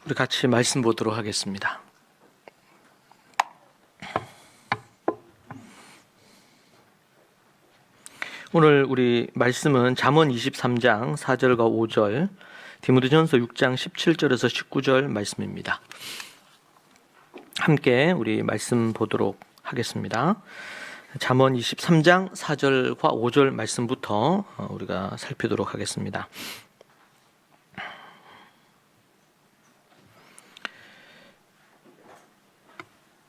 우리 같이 말씀 보도록 하겠습니다. 오늘 우리 말씀은 잠언 23장 4절과 5절, 디모데전서 6장 17절에서 19절 말씀입니다. 함께 우리 말씀 보도록 하겠습니다. 잠언 23장 4절과 5절 말씀부터 우리가 살피도록 하겠습니다.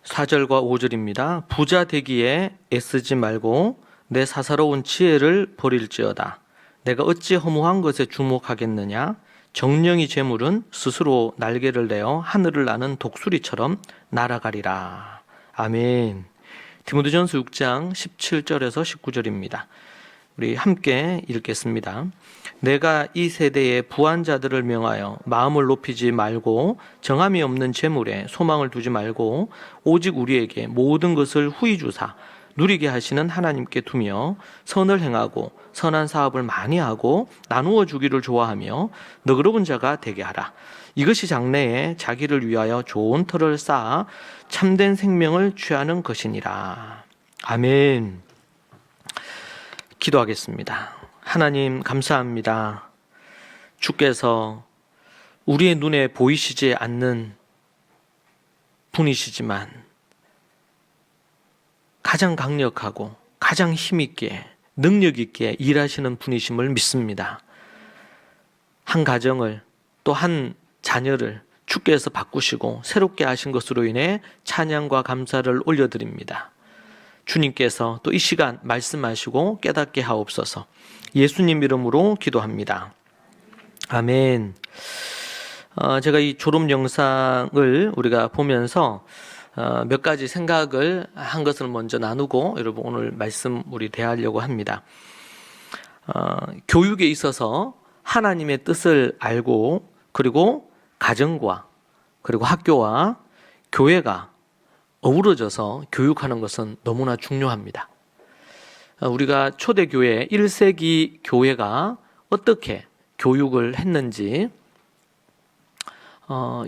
(4절과 5절입니다) 부자 되기에 애쓰지 말고 내 사사로운 지혜를 버릴지어다. 내가 어찌 허무한 것에 주목하겠느냐? 정령이 재물은 스스로 날개를 내어 하늘을 나는 독수리처럼 날아가리라. 아멘. 디모데전서 6장 17절에서 19절입니다. 우리 함께 읽겠습니다. 내가 이 세대의 부한 자들을 명하여 마음을 높이지 말고 정함이 없는 재물에 소망을 두지 말고 오직 우리에게 모든 것을 후히 주사 누리게 하시는 하나님께 두며 선을 행하고 선한 사업을 많이 하고 나누어 주기를 좋아하며 너그러운 자가 되게 하라. 이것이 장래에 자기를 위하여 좋은 터를 쌓아 참된 생명을 취하는 것이니라. 아멘. 기도하겠습니다. 하나님 감사합니다. 주께서 우리의 눈에 보이시지 않는 분이시지만 가장 강력하고 가장 힘있게 능력있게 일하시는 분이심을 믿습니다. 한 가정을 또 한 자녀를 주께서 바꾸시고 새롭게 하신 것으로 인해 찬양과 감사를 올려드립니다. 주님께서 또 이 시간 말씀하시고 깨닫게 하옵소서. 예수님 이름으로 기도합니다. 아멘. 제가 이 졸업 영상을 우리가 보면서 몇 가지 생각을 한 것을 먼저 나누고 여러분 오늘 말씀 우리 대하려고 합니다. 교육에 있어서 하나님의 뜻을 알고 그리고 가정과 그리고 학교와 교회가 어우러져서 교육하는 것은 너무나 중요합니다. 우리가 초대교회 1세기 교회가 어떻게 교육을 했는지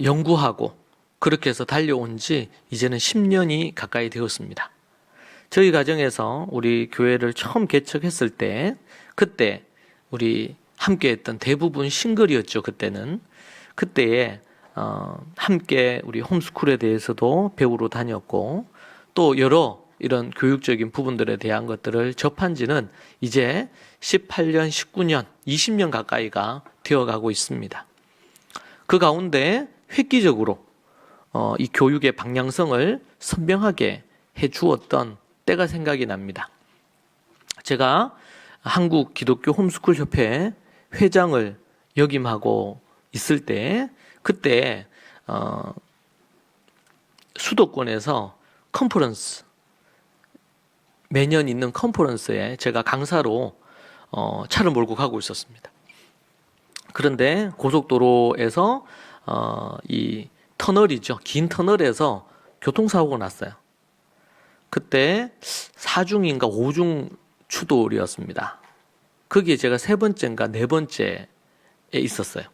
연구하고 그렇게 해서 달려온 지 이제는 10년이 가까이 되었습니다. 저희 가정에서 우리 교회를 처음 개척했을 때 그때 우리 함께했던 대부분 싱글이었죠. 그때에 함께 우리 홈스쿨에 대해서도 배우러 다녔고 또 여러 이런 교육적인 부분들에 대한 것들을 접한 지는 이제 18년, 19년, 20년 가까이가 되어가고 있습니다. 그 가운데 획기적으로 이 교육의 방향성을 선명하게 해주었던 때가 생각이 납니다. 제가 한국 기독교 홈스쿨 협회 회장을 역임하고 있을 때 그때 수도권에서 컨퍼런스 매년 있는 컨퍼런스에 제가 강사로 차를 몰고 가고 있었습니다. 그런데 고속도로에서 이 터널이죠. 긴 터널에서 교통사고가 났어요. 그때 4중인가 5중 추돌이었습니다. 거기에 제가 3번째인가 4번째에 있었어요.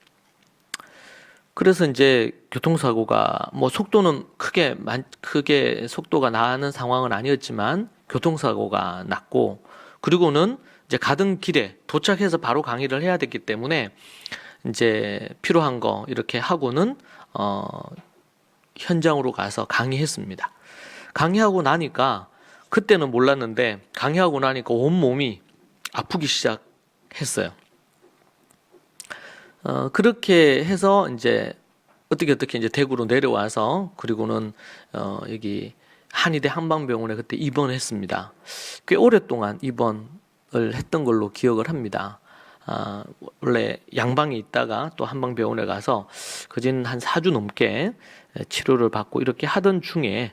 그래서 이제 교통사고가 속도는 크게 속도가 나는 상황은 아니었지만 교통사고가 났고 그리고는 이제 가던 길에 도착해서 바로 강의를 해야 됐기 때문에 이제 필요한 거 이렇게 하고는 현장으로 가서 강의했습니다. 강의하고 나니까 그때는 몰랐는데 강의하고 나니까 온몸이 아프기 시작했어요. 그렇게 해서 이제 어떻게 이제 대구로 내려와서 그리고는 여기 한의대 한방병원에 그때 입원했습니다. 꽤 오랫동안 입원을 했던 걸로 기억을 합니다. 원래 양방에 있다가 또 한방병원에 가서 그진 한 4주 넘게 치료를 받고 이렇게 하던 중에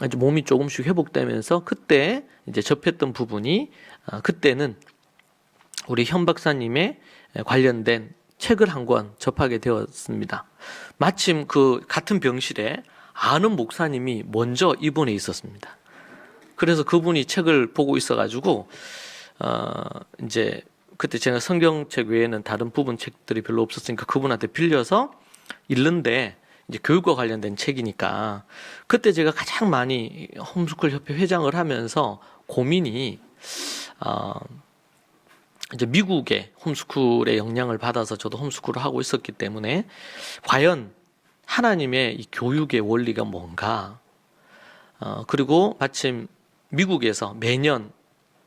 이제 몸이 조금씩 회복되면서 그때 이제 접했던 부분이 그때는 우리 현 박사님의 관련된 책을 한 권 접하게 되었습니다. 마침 그 같은 병실에 아는 목사님이 먼저 입원해 있었습니다. 그래서 그분이 책을 보고 있어가지고 이제 그때 제가 성경책 외에는 다른 부분 책들이 별로 없었으니까 그분한테 빌려서 읽는데 이제 교육과 관련된 책이니까 그때 제가 가장 많이 홈스쿨 협회 회장을 하면서 고민이 이제 미국의 홈스쿨의 영향을 받아서 저도 홈스쿨을 하고 있었기 때문에 과연 하나님의 이 교육의 원리가 뭔가, 그리고 마침 미국에서 매년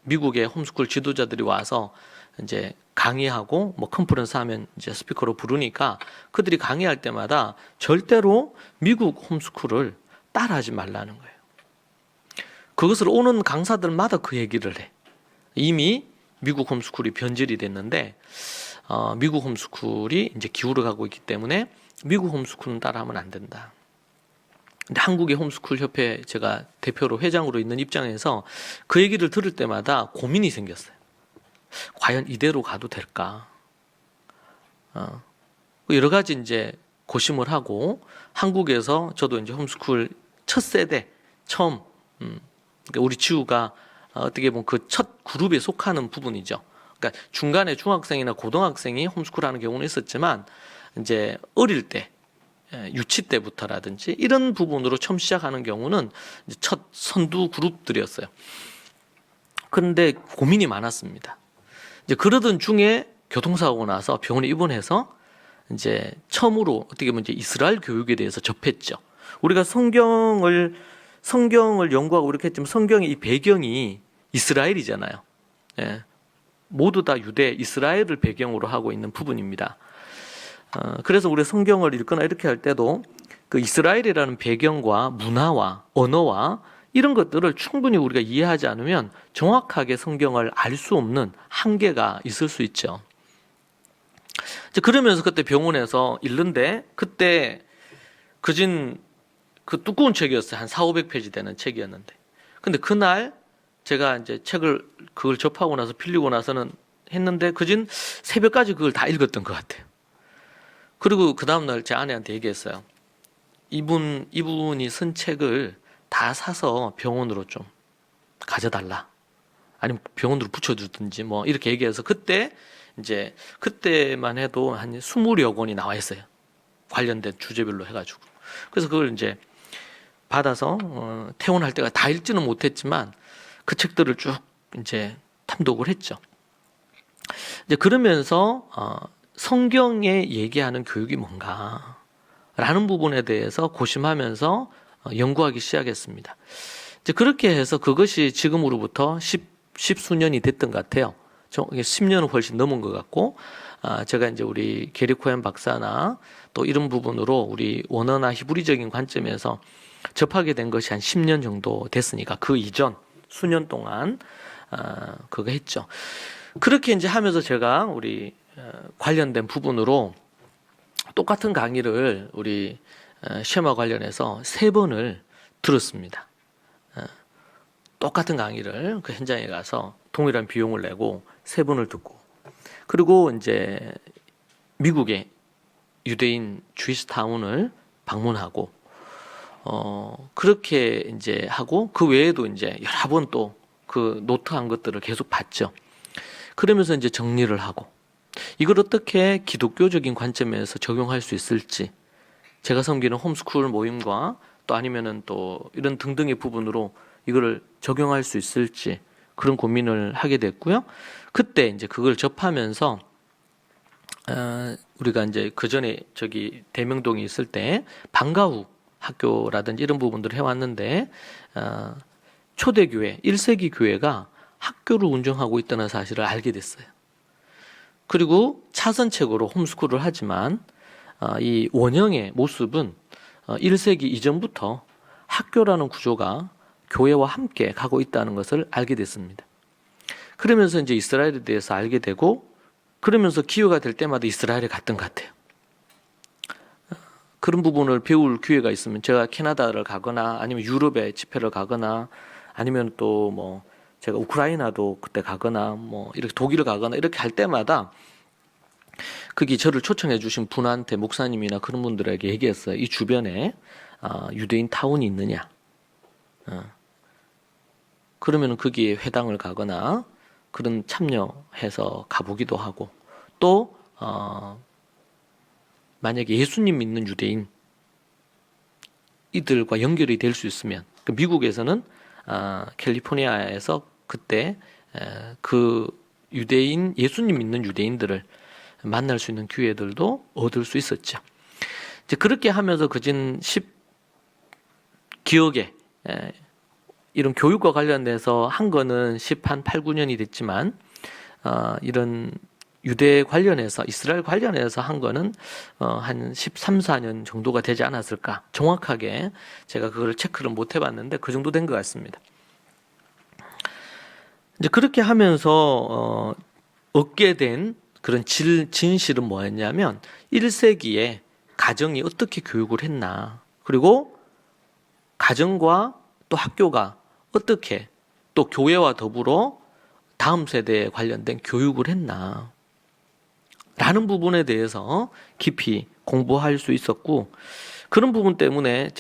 미국의 홈스쿨 지도자들이 와서 이제 강의하고 뭐 컨퍼런스 하면 이제 스피커로 부르니까 그들이 강의할 때마다 절대로 미국 홈스쿨을 따라하지 말라는 거예요. 그것을 오는 강사들마다 그 얘기를 해. 이미 미국 홈스쿨이 변질이 됐는데 미국 홈스쿨이 이제 기울어 가고 있기 때문에 미국 홈스쿨은 따라하면 안 된다. 근데 한국의 홈스쿨 협회 제가 대표로 회장으로 있는 입장에서 그 얘기를 들을 때마다 고민이 생겼어요. 과연 이대로 가도 될까? 여러 가지 이제 고심을 하고 한국에서 저도 이제 홈스쿨 첫 세대 처음 그러니까 우리 지우가 어떻게 보면 그 첫 그룹에 속하는 부분이죠. 그러니까 중간에 중학생이나 고등학생이 홈스쿨하는 경우는 있었지만 이제 어릴 때 유치 때부터라든지 이런 부분으로 처음 시작하는 경우는 이제 첫 선두 그룹들이었어요. 그런데 고민이 많았습니다. 이제 그러던 중에 교통사고가 나서 병원에 입원해서 이제 처음으로 어떻게 보면 이제 이스라엘 교육에 대해서 접했죠. 우리가 성경을 연구하고 이렇게 했지만 성경의 이 배경이 이스라엘이잖아요. 예. 모두 다 유대, 이스라엘을 배경으로 하고 있는 부분입니다. 그래서 우리 성경을 읽거나 이렇게 할 때도 그 이스라엘이라는 배경과 문화와 언어와 이런 것들을 충분히 우리가 이해하지 않으면 정확하게 성경을 알 수 없는 한계가 있을 수 있죠. 그러면서 그때 병원에서 읽는데 그때 그진 그 두꺼운 책이었어요. 한 400~500페이지 되는 책이었는데. 근데 그날 제가 이제 책을 그걸 접하고 나서 빌리고 나서는 했는데 그진 새벽까지 그걸 다 읽었던 것 같아요. 그리고 그 다음날 제 아내한테 얘기했어요. 이분이 쓴 책을 다 사서 병원으로 좀 가져달라. 아니면 병원으로 붙여주든지 뭐 이렇게 얘기해서 그때만 해도 한 20여 권이 나와 있어요. 관련된 주제별로 해가지고. 그래서 그걸 이제 받아서 퇴원할 때가 다 읽지는 못했지만 그 책들을 쭉 이제 탐독을 했죠. 이제 그러면서 성경에 얘기하는 교육이 뭔가라는 부분에 대해서 고심하면서 연구하기 시작했습니다. 이제 그렇게 해서 그것이 지금으로부터 십수년이 됐던 것 같아요. 10년은 훨씬 넘은 것 같고, 제가 이제 우리 게리 코엔 박사나 또 이런 부분으로 우리 원어나 히브리적인 관점에서 접하게 된 것이 한 10년 정도 됐으니까 그 이전 수년 동안 그거 했죠. 그렇게 이제 하면서 제가 우리 관련된 부분으로 똑같은 강의를 우리 쉐마 관련해서 3번을 들었습니다. 똑같은 강의를 그 현장에 가서 동일한 비용을 내고 3번을 듣고, 그리고 이제 미국의 유대인 주이스타운을 방문하고 그렇게 이제 하고 그 외에도 이제 여러 번 또 그 노트한 것들을 계속 봤죠. 그러면서 이제 정리를 하고 이걸 어떻게 기독교적인 관점에서 적용할 수 있을지, 제가 섬기는 홈스쿨 모임과 또 아니면은 또 이런 등등의 부분으로 이거를 적용할 수 있을지 그런 고민을 하게 됐고요. 그때 이제 그걸 접하면서 우리가 이제 그 전에 저기 대명동에 있을 때 방과후 학교라든지 이런 부분들을 해왔는데 초대교회 1세기 교회가 학교를 운영하고 있다는 사실을 알게 됐어요. 그리고 차선책으로 홈스쿨을 하지만 이 원형의 모습은 1세기 이전부터 학교라는 구조가 교회와 함께 가고 있다는 것을 알게 됐습니다. 그러면서 이제 이스라엘에 대해서 알게 되고, 그러면서 기회가 될 때마다 이스라엘에 갔던 것 같아요. 그런 부분을 배울 기회가 있으면 제가 캐나다를 가거나 아니면 유럽에 집회를 가거나 아니면 또 뭐 제가 우크라이나도 그때 가거나 뭐 이렇게 독일을 가거나 이렇게 할 때마다 거기 저를 초청해 주신 분한테 목사님이나 그런 분들에게 얘기했어요. 이 주변에 유대인 타운이 있느냐. 그러면 거기에 회당을 가거나 그런 참여해서 가보기도 하고, 또 만약에 예수님 믿는 유대인 이들과 연결이 될 수 있으면, 미국에서는 캘리포니아에서 그때 그 유대인, 예수님 믿는 유대인들을 만날 수 있는 기회들도 얻을 수 있었죠. 이제 그렇게 하면서 그진 기억에 이런 교육과 관련돼서 한 거는 8, 9년이 됐지만 이런 유대 관련해서, 이스라엘 관련해서 한 거는 한 13, 14년 정도가 되지 않았을까. 정확하게 제가 그걸 체크를 못 해봤는데 그 정도 된 것 같습니다. 이제 그렇게 하면서 얻게 된 그런 진실은 뭐였냐면 1세기에 가정이 어떻게 교육을 했나, 그리고 가정과 또 학교가 어떻게 또 교회와 더불어 다음 세대에 관련된 교육을 했나 라는 부분에 대해서 깊이 공부할 수 있었고, 그런 부분 때문에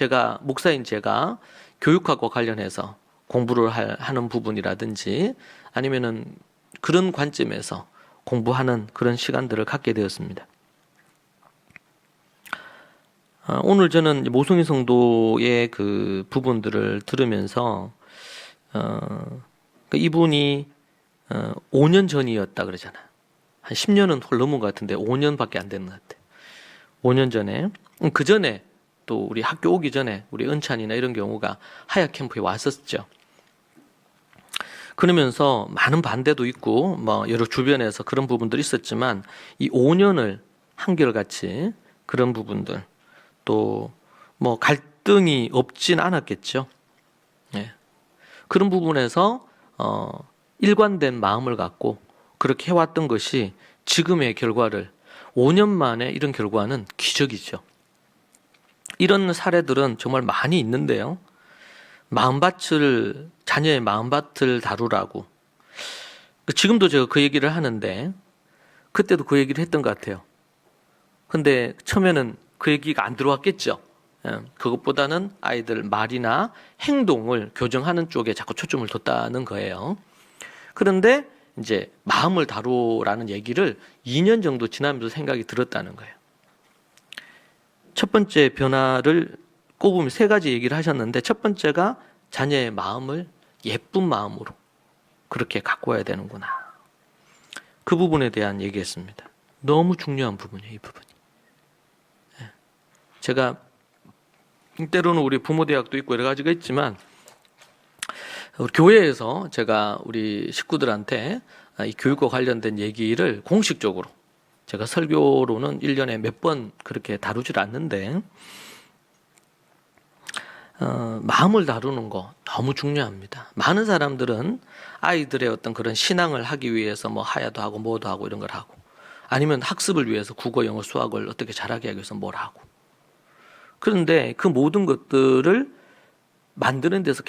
목사인 제가 교육학과 관련해서 공부를 하는 부분이라든지 아니면은 그런 관점에서 공부하는 그런 시간들을 갖게 되었습니다. 오늘 저는 모성희 성도의 그 부분들을 들으면서 이분이 5년 전이었다 그러잖아. 한 10년은 홀 넘은 것 같은데 5년밖에 안 되는 것 같아. 5년 전에, 그 전에 또 우리 학교 오기 전에 우리 은찬이나 이런 경우가 하야 캠프에 왔었죠. 그러면서 많은 반대도 있고 뭐 여러 주변에서 그런 부분들이 있었지만 이 5년을 한결같이 그런 부분들, 또 뭐 갈등이 없진 않았겠죠. 예. 그런 부분에서 일관된 마음을 갖고 그렇게 해왔던 것이 지금의 결과를, 5년 만에 이런 결과는 기적이죠. 이런 사례들은 정말 많이 있는데요. 자녀의 마음밭을 다루라고. 지금도 제가 그 얘기를 하는데 그때도 그 얘기를 했던 것 같아요. 근데 처음에는 그 얘기가 안 들어왔겠죠. 그것보다는 아이들 말이나 행동을 교정하는 쪽에 자꾸 초점을 뒀다는 거예요. 그런데 이제 마음을 다루라는 얘기를 2년 정도 지나면서 생각이 들었다는 거예요. 첫 번째 변화를 꼽으면 3가지 얘기를 하셨는데, 첫 번째가 자녀의 마음을 예쁜 마음으로 그렇게 가꿔야 되는구나. 그 부분에 대한 얘기했습니다. 너무 중요한 부분이에요, 이 부분이. 제가 때로는 우리 부모대학도 있고 여러 가지가 있지만, 우리 교회에서 제가 우리 식구들한테 이 교육과 관련된 얘기를 공식적으로, 제가 설교로는 1년에 몇 번 그렇게 다루질 않는데, 마음을 다루는 거 너무 중요합니다. 많은 사람들은 아이들의 어떤 그런 신앙을 하기 위해서 뭐 하야도 하고 뭐도 하고 이런 걸 하고, 아니면 학습을 위해서 국어, 영어, 수학을 어떻게 잘하게 하기 위해서 뭘 하고, 그런데 그 모든 것들을 만드는 데서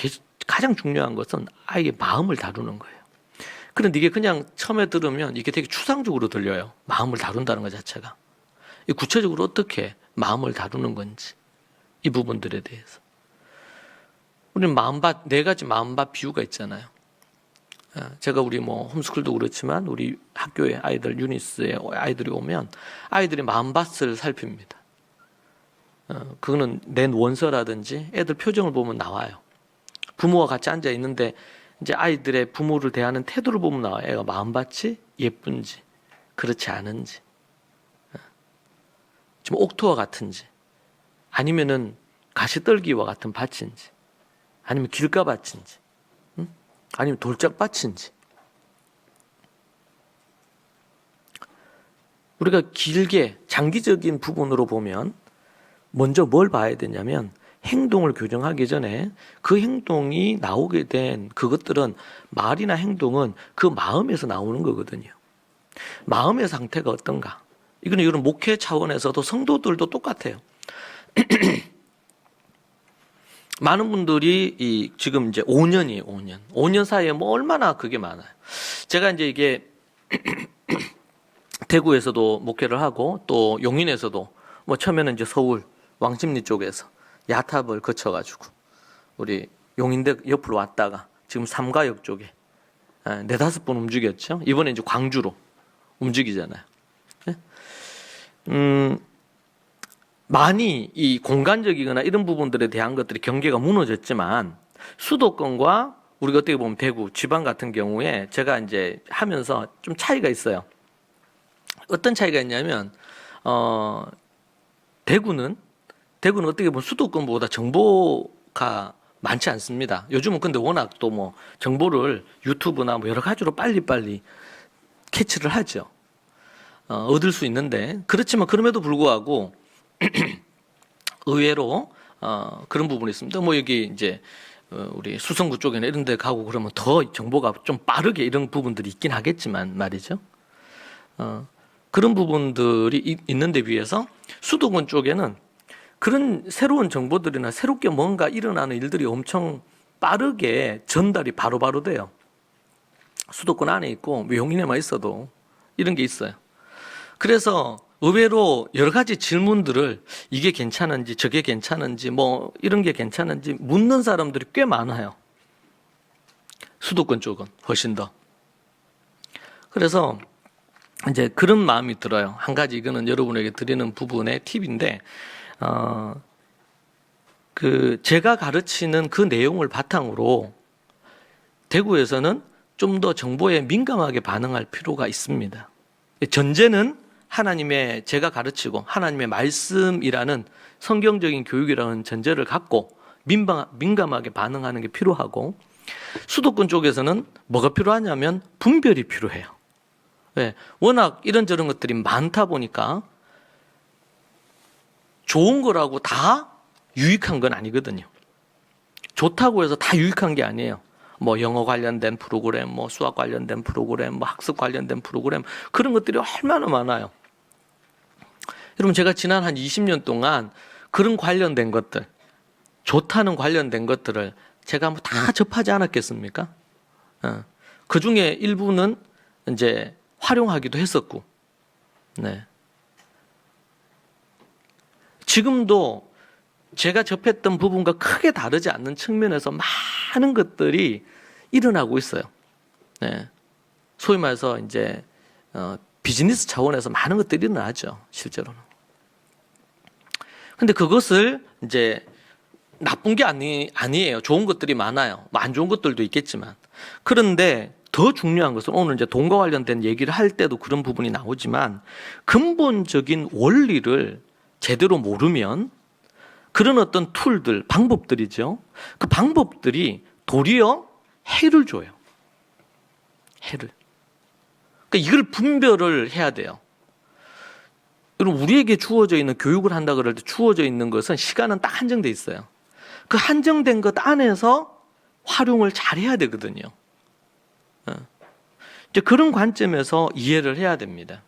가장 중요한 것은 아이의 마음을 다루는 거예요. 그런데 이게 그냥 처음에 들으면 이게 되게 추상적으로 들려요. 마음을 다룬다는 것 자체가. 구체적으로 어떻게 마음을 다루는 건지, 이 부분들에 대해서. 우리는 4가지 마음밭 비유가 있잖아요. 제가 우리 뭐 홈스쿨도 그렇지만 우리 학교에 아이들, 유니스에 아이들이 오면 아이들이 마음밭을 살핍니다. 그거는 낸 원서라든지 애들 표정을 보면 나와요. 부모와 같이 앉아 있는데 이제 아이들의 부모를 대하는 태도를 보면 나와요. 애가 마음밭이 예쁜지 그렇지 않은지, 좀 옥토와 같은지, 아니면은 가시떨기와 같은 밭인지, 아니면 길가밭인지, 아니면 돌짝밭인지. 우리가 길게 장기적인 부분으로 보면 먼저 뭘 봐야 되냐면, 행동을 교정하기 전에 그 행동이 나오게 된 그것들은, 말이나 행동은 그 마음에서 나오는 거거든요. 마음의 상태가 어떤가. 이거는 목회 차원에서도 성도들도 똑같아요. 많은 분들이 지금 이제 5년이에요, 5년. 5년 사이에 뭐 얼마나 그게 많아요. 제가 이제 이게 대구에서도 목회를 하고 또 용인에서도 뭐 처음에는 이제 서울 왕십리 쪽에서 야탑을 거쳐가지고 우리 용인대 옆으로 왔다가 지금 삼가역 쪽에 4-5번 움직였죠. 이번에 이제 광주로 움직이잖아요. 많이 이 공간적이거나 이런 부분들에 대한 것들이 경계가 무너졌지만 수도권과 우리가 어떻게 보면 대구, 지방 같은 경우에 제가 이제 하면서 좀 차이가 있어요. 어떤 차이가 있냐면 대구는 어떻게 보면 수도권보다 정보가 많지 않습니다. 요즘은 근데 워낙 또 뭐 정보를 유튜브나 뭐 여러 가지로 빨리빨리 캐치를 하죠. 얻을 수 있는데 그렇지만 그럼에도 불구하고 의외로 그런 부분이 있습니다. 뭐 여기 이제 우리 수성구 쪽에는 이런 데 가고 그러면 더 정보가 좀 빠르게 이런 부분들이 있긴 하겠지만 말이죠. 그런 부분들이 있는데 비해서 수도권 쪽에는 그런 새로운 정보들이나 새롭게 뭔가 일어나는 일들이 엄청 빠르게 전달이 바로바로 돼요. 수도권 안에 있고 용인에만 있어도 이런 게 있어요. 그래서 의외로 여러 가지 질문들을 이게 괜찮은지 저게 괜찮은지 뭐 이런 게 괜찮은지 묻는 사람들이 꽤 많아요. 수도권 쪽은 훨씬 더. 그래서 이제 그런 마음이 들어요. 한 가지 이거는 여러분에게 드리는 부분의 팁인데 제가 가르치는 그 내용을 바탕으로 대구에서는 좀 더 정보에 민감하게 반응할 필요가 있습니다. 전제는 하나님의 제가 가르치고 하나님의 말씀이라는 성경적인 교육이라는 전제를 갖고 민감하게 반응하는 게 필요하고 수도권 쪽에서는 뭐가 필요하냐면 분별이 필요해요. 왜? 워낙 이런저런 것들이 많다 보니까 좋은 거라고 다 유익한 건 아니거든요. 좋다고 해서 다 유익한 게 아니에요. 뭐 영어 관련된 프로그램, 뭐 수학 관련된 프로그램, 뭐 학습 관련된 프로그램 그런 것들이 얼마나 많아요. 여러분 제가 지난 한 20년 동안 그런 관련된 것들, 좋다는 관련된 것들을 제가 뭐 다 접하지 않았겠습니까? 그 중에 일부는 이제 활용하기도 했었고, 네. 지금도 제가 접했던 부분과 크게 다르지 않는 측면에서 많은 것들이 일어나고 있어요. 네. 소위 말해서 이제 비즈니스 차원에서 많은 것들이 일어나죠, 실제로는. 근데 그것을 이제 나쁜 게 아니에요. 좋은 것들이 많아요. 뭐 안 좋은 것들도 있겠지만. 그런데 더 중요한 것은 오늘 이제 돈과 관련된 얘기를 할 때도 그런 부분이 나오지만 근본적인 원리를 제대로 모르면 그런 어떤 툴들, 방법들이죠. 그 방법들이 도리어 해를 줘요. 해를. 그러니까 이걸 분별을 해야 돼요. 여러분 우리에게 주어져 있는 교육을 한다 그럴 때 주어져 있는 것은 시간은 딱 한정돼 있어요. 그 한정된 것 안에서 활용을 잘 해야 되거든요. 이제 그런 관점에서 이해를 해야 됩니다.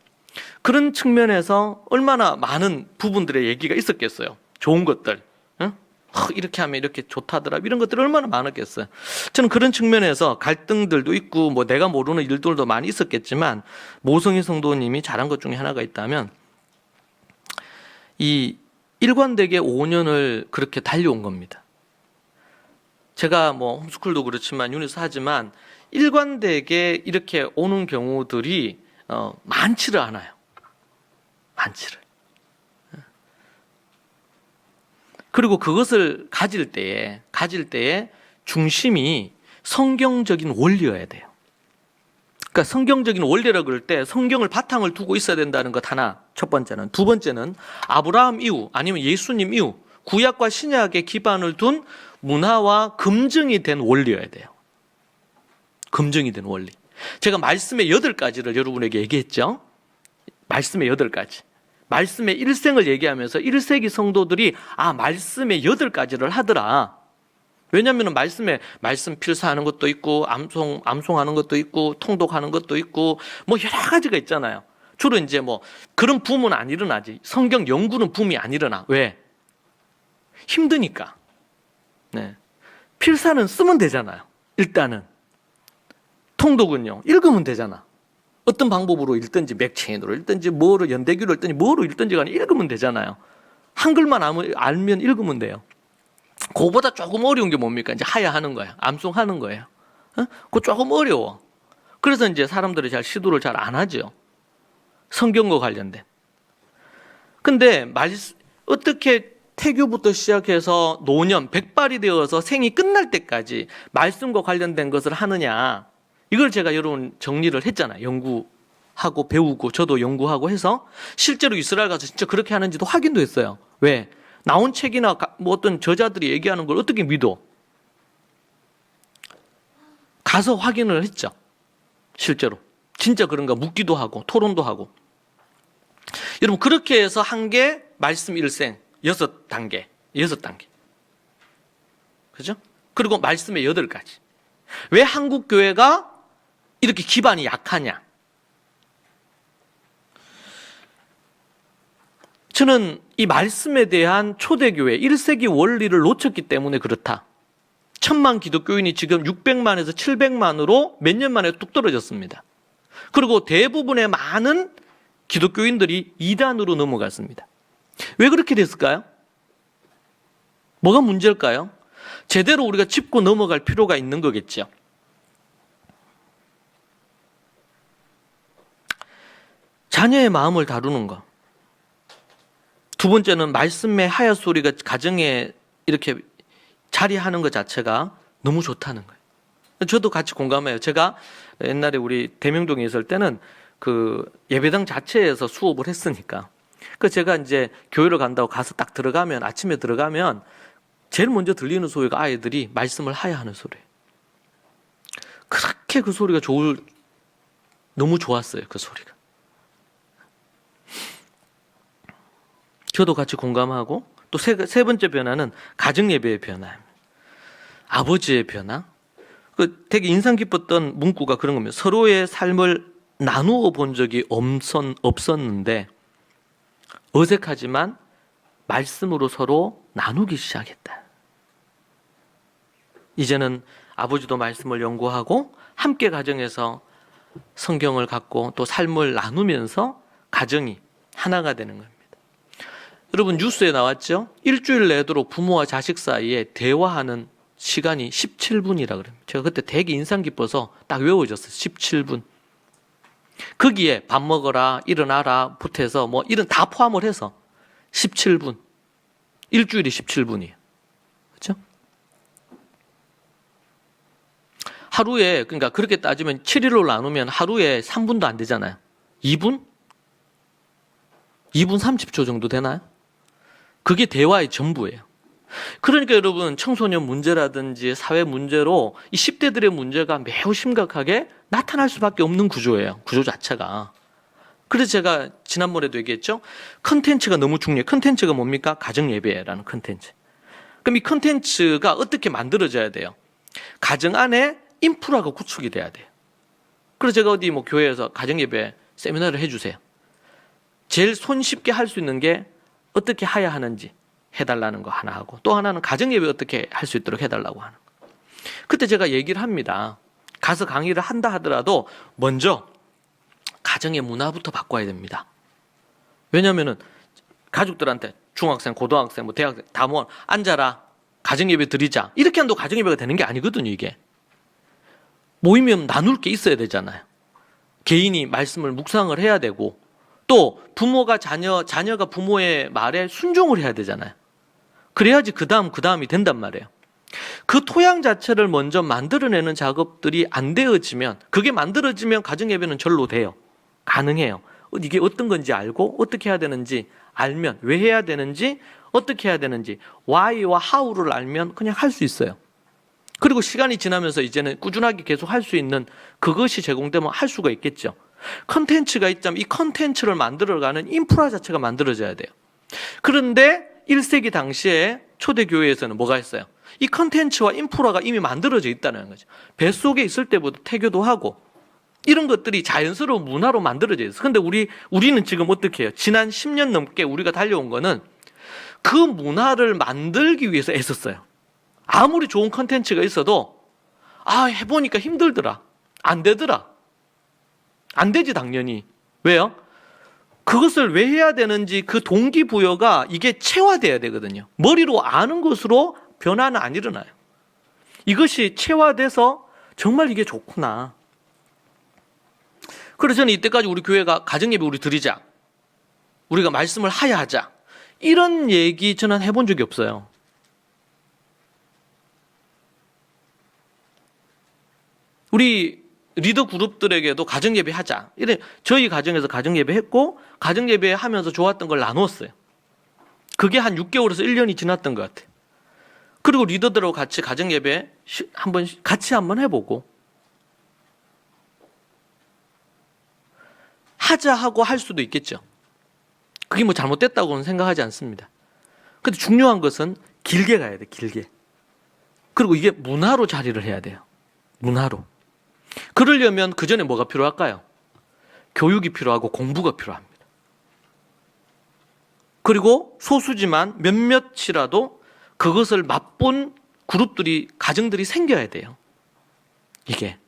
그런 측면에서 얼마나 많은 부분들의 얘기가 있었겠어요. 좋은 것들. 이렇게 하면 이렇게 좋다더라. 이런 것들이 얼마나 많았겠어요. 저는 그런 측면에서 갈등들도 있고 뭐 내가 모르는 일들도 많이 있었겠지만 모성희 성도님이 잘한 것 중에 하나가 있다면 이 일관되게 5년을 그렇게 달려온 겁니다. 제가 뭐 홈스쿨도 그렇지만 유니스 하지만 일관되게 이렇게 오는 경우들이 많지를 않아요. 많지를. 그리고 그것을 가질 때에 중심이 성경적인 원리여야 돼요. 그러니까 성경적인 원리라 그럴 때 성경을 바탕을 두고 있어야 된다는 것 하나, 첫 번째는. 두 번째는 아브라함 이후 아니면 예수님 이후 구약과 신약의 기반을 둔 문화와 검증이 된 원리여야 돼요. 검증이 된 원리. 제가 말씀의 8가지를 여러분에게 얘기했죠. 말씀의 8가지. 말씀의 일생을 얘기하면서 1세기 성도들이 말씀의 8가지를 하더라. 왜냐하면 말씀 필사하는 것도 있고 암송하는 것도 있고 통독하는 것도 있고 뭐 여러 가지가 있잖아요. 주로 이제 뭐 그런 붐은 안 일어나지. 성경 연구는 붐이 안 일어나. 왜? 힘드니까. 네. 필사는 쓰면 되잖아요. 일단은. 통독은요. 읽으면 되잖아. 어떤 방법으로 읽든지 맥체인으로 읽든지 뭐로 연대기로 읽든지 뭐로 읽든지 간에 읽으면 되잖아요. 한글만 알면 읽으면 돼요. 그거보다 조금 어려운 게 뭡니까? 이제 하야하는 거야. 암송하는 거예요. 그거 조금 어려워. 그래서 이제 사람들이 시도를 잘 안 하죠. 성경과 관련된. 근데 어떻게 태교부터 시작해서 노년, 백발이 되어서 생이 끝날 때까지 말씀과 관련된 것을 하느냐. 이걸 제가 여러분 정리를 했잖아요. 연구하고 배우고 저도 연구하고 해서 실제로 이스라엘 가서 진짜 그렇게 하는지도 확인도 했어요. 왜? 나온 책이나 뭐 어떤 저자들이 얘기하는 걸 어떻게 믿어? 가서 확인을 했죠. 실제로. 진짜 그런가 묻기도 하고 토론도 하고. 여러분 그렇게 해서 한 게 말씀 일생 6단계. 그죠? 그리고 말씀의 8가지. 왜 한국 교회가 이렇게 기반이 약하냐? 저는 이 말씀에 대한 초대교회 1세기 원리를 놓쳤기 때문에 그렇다. 1000만 기독교인이 지금 600만에서 700만으로 몇 년 만에 뚝 떨어졌습니다. 그리고 대부분의 많은 기독교인들이 이단으로 넘어갔습니다. 왜 그렇게 됐을까요? 뭐가 문제일까요? 제대로 우리가 짚고 넘어갈 필요가 있는 거겠죠. 자녀의 마음을 다루는 거. 두 번째는 말씀의 하야소리가 가정에 이렇게 자리하는 것 자체가 너무 좋다는 거예요. 저도 같이 공감해요. 제가 옛날에 우리 대명동에 있을 때는 그 예배당 자체에서 수업을 했으니까. 그 제가 이제 교회를 간다고 가서 딱 들어가면 아침에 들어가면 제일 먼저 들리는 소리가 아이들이 말씀을 하야하는 소리예요. 그렇게 그 소리가 너무 좋았어요. 그 소리가. 저도 같이 공감하고 또 세 번째 변화는 가정 예배의 변화입니다. 아버지의 변화. 그 되게 인상 깊었던 문구가 그런 겁니다. 서로의 삶을 나누어 본 적이 없었는데 어색하지만 말씀으로 서로 나누기 시작했다. 이제는 아버지도 말씀을 연구하고 함께 가정에서 성경을 갖고 또 삶을 나누면서 가정이 하나가 되는 겁니다. 여러분 뉴스에 나왔죠? 일주일 내도록 부모와 자식 사이에 대화하는 시간이 17분이라 그래요. 제가 그때 되게 인상 깊어서 딱 외워졌어요. 17분. 거기에 밥 먹어라, 일어나라, 부터해서 뭐 이런 다 포함을 해서 17분. 일주일이 17분이에요. 그렇죠? 하루에 그러니까 그렇게 따지면 7일로 나누면 하루에 3분도 안 되잖아요. 2분? 2분 30초 정도 되나요? 그게 대화의 전부예요. 그러니까 여러분 청소년 문제라든지 사회 문제로 이 10대들의 문제가 매우 심각하게 나타날 수밖에 없는 구조예요. 구조 자체가. 그래서 제가 지난번에도 얘기했죠. 컨텐츠가 너무 중요해요. 컨텐츠가 뭡니까? 가정예배라는 컨텐츠. 그럼 이 컨텐츠가 어떻게 만들어져야 돼요? 가정 안에 인프라가 구축이 돼야 돼요. 그래서 제가 어디 뭐 교회에서 가정예배 세미나를 해주세요. 제일 손쉽게 할 수 있는 게 어떻게 해야 하는지 해달라는 거 하나 하고 또 하나는 가정예배 어떻게 할 수 있도록 해달라고 하는 거. 그때 제가 얘기를 합니다. 가서 강의를 한다 하더라도 먼저 가정의 문화부터 바꿔야 됩니다. 왜냐하면은 가족들한테 중학생, 고등학생, 뭐 대학생 다 모아 앉아라 가정예배 드리자 이렇게 한다고 가정예배가 되는 게 아니거든요. 이게 모이면 나눌 게 있어야 되잖아요. 개인이 말씀을 묵상을 해야 되고 또 부모가 자녀가 부모의 말에 순종을 해야 되잖아요. 그래야지 그 다음이 된단 말이에요. 그 토양 자체를 먼저 만들어내는 작업들이 안 되어지면 그게 만들어지면 가정예배는 절로 돼요. 가능해요. 이게 어떤 건지 알고 어떻게 해야 되는지 알면 왜 해야 되는지 어떻게 해야 되는지 why와 how를 알면 그냥 할 수 있어요. 그리고 시간이 지나면서 이제는 꾸준하게 계속 할 수 있는 그것이 제공되면 할 수가 있겠죠. 컨텐츠가 있자면 이 컨텐츠를 만들어가는 인프라 자체가 만들어져야 돼요. 그런데 1세기 당시에 초대교회에서는 뭐가 있어요? 이 컨텐츠와 인프라가 이미 만들어져 있다는 거죠. 뱃속에 있을 때부터 태교도 하고 이런 것들이 자연스러운 문화로 만들어져 있어요. 그런데 우리는 지금 어떻게 해요? 지난 10년 넘게 우리가 달려온 거는 그 문화를 만들기 위해서 애썼어요. 아무리 좋은 컨텐츠가 있어도 해보니까 힘들더라. 안 되더라. 안 되지 당연히. 왜요? 그것을 왜 해야 되는지 그 동기부여가 이게 체화돼야 되거든요. 머리로 아는 것으로 변화는 안 일어나요. 이것이 체화돼서 정말 이게 좋구나. 그래서 저는 이때까지 우리 교회가 가정예배 우리 드리자. 우리가 말씀을 하야 하자. 이런 얘기 저는 해본 적이 없어요. 우리 리더 그룹들에게도 가정예배 하자. 이래 저희 가정에서 가정예배 했고 가정예배 하면서 좋았던 걸 나누었어요. 그게 한 6개월에서 1년이 지났던 것 같아요. 그리고 리더들하고 같이 가정예배 같이 한번 해보고 하자 하고 할 수도 있겠죠. 그게 뭐 잘못됐다고는 생각하지 않습니다. 근데 중요한 것은 길게 가야 돼, 길게. 그리고 이게 문화로 자리를 해야 돼요. 문화로. 그러려면 그 전에 뭐가 필요할까요? 교육이 필요하고 공부가 필요합니다. 그리고 소수지만 몇몇이라도 그것을 맛본 그룹들이, 가정들이 생겨야 돼요. 이게.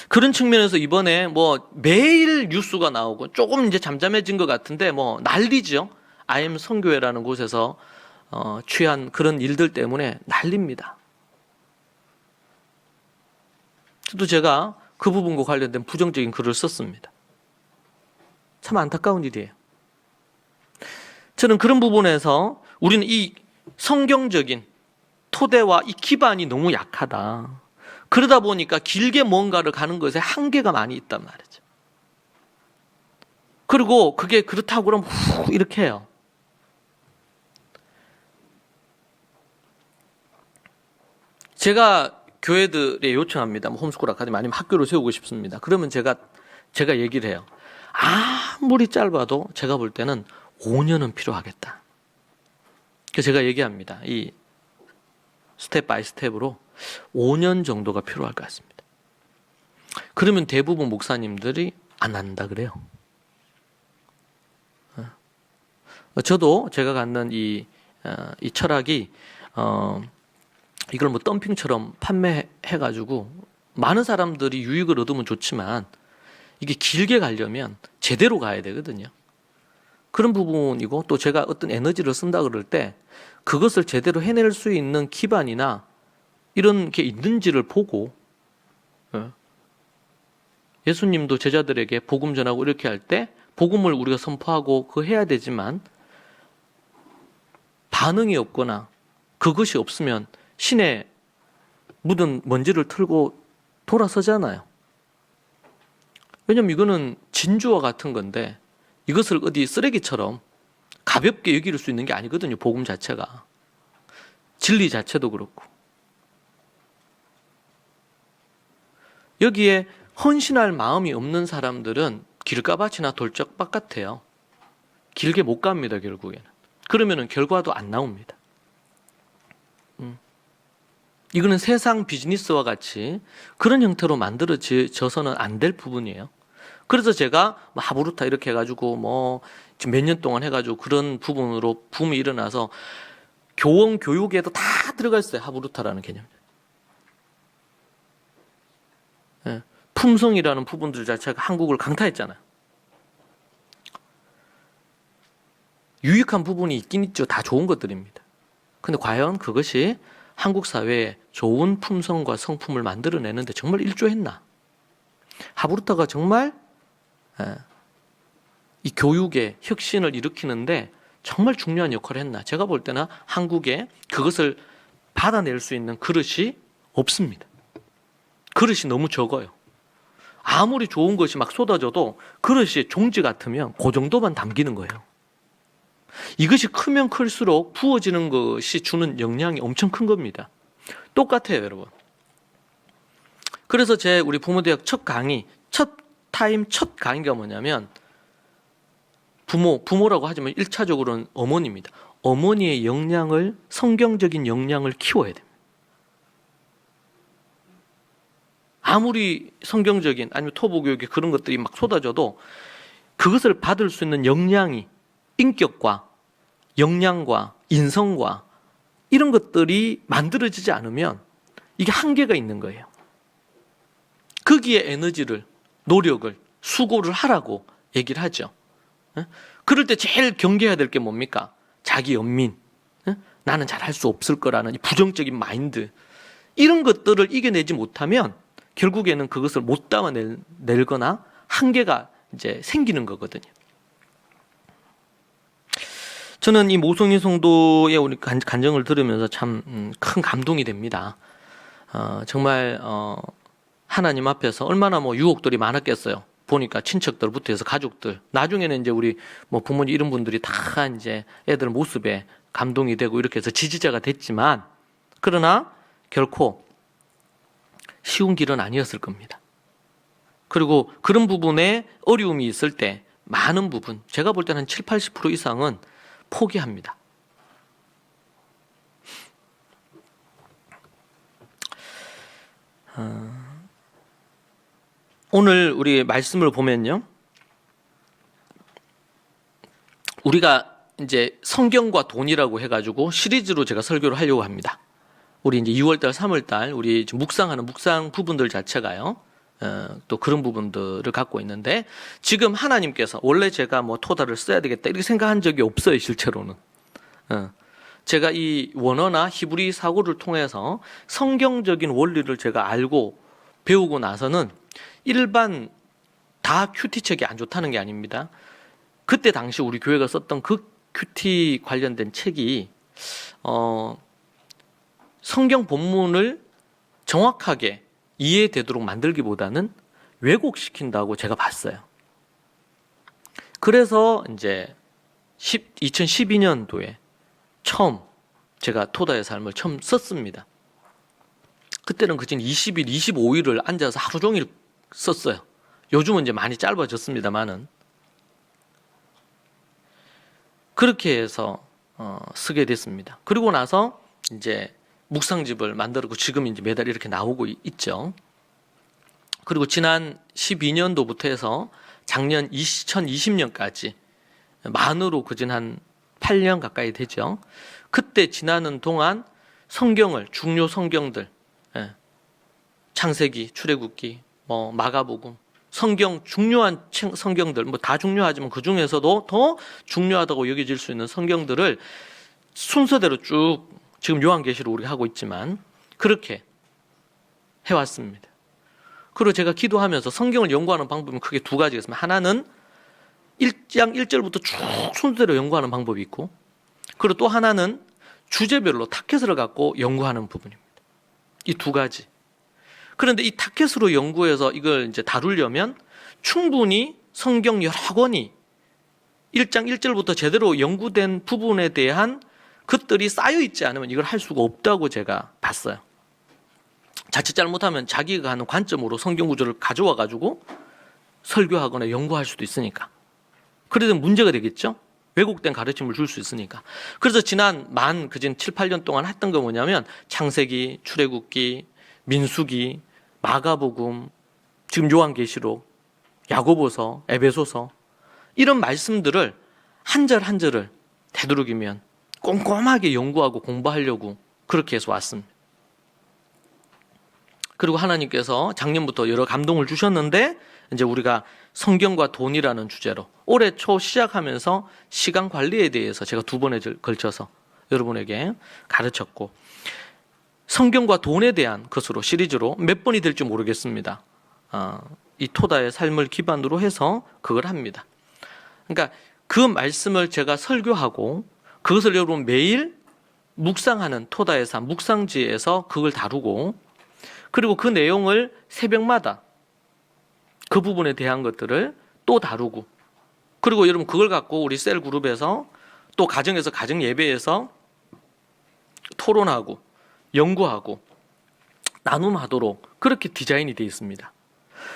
그런 측면에서 이번에 뭐 매일 뉴스가 나오고 조금 이제 잠잠해진 것 같은데 뭐 난리죠. IM 선교회라는 곳에서 취한 그런 일들 때문에 난립니다. 저도 제가 그 부분과 관련된 부정적인 글을 썼습니다. 참 안타까운 일이에요. 저는 그런 부분에서 우리는 이 성경적인 토대와 이 기반이 너무 약하다. 그러다 보니까 길게 뭔가를 가는 것에 한계가 많이 있단 말이죠. 그리고 그게 그렇다고 그러면 이렇게 해요. 제가 교회들에 요청합니다. 뭐 홈스쿨 아카데미 아니면 학교를 세우고 싶습니다. 그러면 제가 얘기를 해요. 아무리 짧아도 제가 볼 때는 5년은 필요하겠다. 그래서 제가 얘기합니다. 이 스텝 바이 스텝으로 5년 정도가 필요할 것 같습니다. 그러면 대부분 목사님들이 안 한다 그래요. 저도 제가 갖는 이 철학이 이걸 뭐 덤핑처럼 판매해가지고 많은 사람들이 유익을 얻으면 좋지만 이게 길게 가려면 제대로 가야 되거든요. 그런 부분이고 또 제가 어떤 에너지를 쓴다 그럴 때 그것을 제대로 해낼 수 있는 기반이나 이런 게 있는지를 보고 예수님도 제자들에게 복음 전하고 이렇게 할 때 복음을 우리가 선포하고 그거 해야 되지만 반응이 없거나 그것이 없으면 신에 묻은 먼지를 털고 돌아서잖아요. 왜냐면 이거는 진주와 같은 건데 이것을 어디 쓰레기처럼 가볍게 여길 수 있는 게 아니거든요. 복음 자체가. 진리 자체도 그렇고. 여기에 헌신할 마음이 없는 사람들은 길가밭이나 돌짝밭 같아요. 길게 못 갑니다, 결국에는. 그러면은 결과도 안 나옵니다. 이거는 세상 비즈니스와 같이 그런 형태로 만들어져서는 안 될 부분이에요. 그래서 제가 하브루타 이렇게 해가지고 뭐 지금 몇 년 동안 해가지고 그런 부분으로 붐이 일어나서 교원 교육에도 다 들어가 있어요. 하브루타라는 개념. 예, 품성이라는 부분들 자체가 한국을 강타했잖아요. 유익한 부분이 있긴 있죠. 다 좋은 것들입니다. 근데 과연 그것이 한국 사회에 좋은 품성과 성품을 만들어내는데 정말 일조했나? 하브루타가 정말 이 교육의 혁신을 일으키는데 정말 중요한 역할을 했나? 제가 볼 때는 한국에 그것을 받아낼 수 있는 그릇이 없습니다. 그릇이 너무 적어요. 아무리 좋은 것이 막 쏟아져도 그릇이 종지 같으면 그 정도만 담기는 거예요. 이것이 크면 클수록 부어지는 것이 주는 영향이 엄청 큰 겁니다. 똑같아요, 여러분. 그래서 우리 부모대학 첫 강의가 뭐냐면 부모라고 하지만 1차적으로는 어머니입니다. 어머니의 성경적인 역량을 키워야 됩니다. 아무리 성경적인 아니면 토부교육의 그런 것들이 막 쏟아져도 그것을 받을 수 있는 역량이 인격과 역량과 인성과 이런 것들이 만들어지지 않으면 이게 한계가 있는 거예요. 거기에 에너지를, 노력을, 수고를 하라고 얘기를 하죠. 그럴 때 제일 경계해야 될 게 뭡니까? 자기 연민, 나는 잘할 수 없을 거라는 이 부정적인 마인드, 이런 것들을 이겨내지 못하면 결국에는 그것을 못 담아내거나 한계가 이제 생기는 거거든요. 저는 이 모성인 성도의 우리 간증을 들으면서 참 큰 감동이 됩니다. 정말 하나님 앞에서 얼마나 뭐 유혹들이 많았겠어요. 보니까 친척들부터 해서 가족들, 나중에는 이제 우리 뭐 부모님 이런 분들이 다 이제 애들 모습에 감동이 되고 이렇게 해서 지지자가 됐지만, 그러나 결코 쉬운 길은 아니었을 겁니다. 그리고 그런 부분에 어려움이 있을 때 많은 부분, 제가 볼 때는 70-80% 이상은 포기합니다. 오늘 우리 말씀을 보면요, 우리가 이제 성경과 돈이라고 해가지고 시리즈로 제가 설교를 하려고 합니다. 우리 이제 2월달, 3월달 우리 묵상하는 묵상 부분들 자체가요, 또 그런 부분들을 갖고 있는데, 지금 하나님께서 원래 제가 뭐 토다를 써야 되겠다 이렇게 생각한 적이 없어요. 실제로는 제가 이 원어나 히브리 사고를 통해서 성경적인 원리를 제가 알고 배우고 나서는 일반 다 큐티 책이 안 좋다는 게 아닙니다. 그때 당시 우리 교회가 썼던 그 큐티 관련된 책이 성경 본문을 정확하게 이해되도록 만들기보다는 왜곡시킨다고 제가 봤어요. 그래서 이제 2012년도에 처음 제가 토다의 삶을 처음 썼습니다. 그때는 그진 20일, 25일을 앉아서 하루 종일 썼어요. 요즘은 이제 많이 짧아졌습니다만은. 그렇게 해서 쓰게 됐습니다. 그리고 나서 이제 묵상집을 만들었고 지금 이제 매달 이렇게 나오고 있죠. 그리고 지난 12년도부터 해서 작년 2020년까지 만으로 그진 한 8년 가까이 되죠. 그때 지나는 동안 성경을, 중요 성경들, 창세기, 출애굽기, 뭐 마가복음, 성경 중요한 성경들, 뭐 다 중요하지만 그 중에서도 더 중요하다고 여겨질 수 있는 성경들을 순서대로 쭉, 지금 요한계시록 우리가 하고 있지만 그렇게 해왔습니다. 그리고 제가 기도하면서 성경을 연구하는 방법은 크게 두 가지가 있습니다. 하나는 1장 1절부터 쭉 순서대로 연구하는 방법이 있고, 그리고 또 하나는 주제별로 타켓을 갖고 연구하는 부분입니다. 이 두 가지. 그런데 이 타켓으로 연구해서 이걸 이제 다루려면 충분히 성경 여러 권이 1장 1절부터 제대로 연구된 부분에 대한 것들이 쌓여 있지 않으면 이걸 할 수가 없다고 제가 봤어요. 자칫 잘못하면 자기가 하는 관점으로 성경 구조를 가져와 가지고 설교하거나 연구할 수도 있으니까. 그래도 문제가 되겠죠? 왜곡된 가르침을 줄 수 있으니까. 그래서 지난 그진 7, 8년 동안 했던 거 뭐냐면 창세기, 출애굽기, 민수기, 마가복음, 지금 요한계시록, 야고보서, 에베소서, 이런 말씀들을 한 절 한 절을 되도록이면 꼼꼼하게 연구하고 공부하려고 그렇게 해서 왔습니다. 그리고 하나님께서 작년부터 여러 감동을 주셨는데, 이제 우리가 성경과 돈이라는 주제로 올해 초 시작하면서 시간 관리에 대해서 제가 2번에 걸쳐서 여러분에게 가르쳤고, 성경과 돈에 대한 것으로 시리즈로 몇 번이 될지 모르겠습니다. 이 토다의 삶을 기반으로 해서 그걸 합니다. 그러니까 그 말씀을 제가 설교하고 그것을 여러분 매일 묵상하는 토다의 삶, 묵상지에서 그걸 다루고, 그리고 그 내용을 새벽마다 그 부분에 대한 것들을 또 다루고, 그리고 여러분 그걸 갖고 우리 셀 그룹에서 또 가정에서 가정 예배에서 토론하고 연구하고 나눔하도록 그렇게 디자인이 되어 있습니다.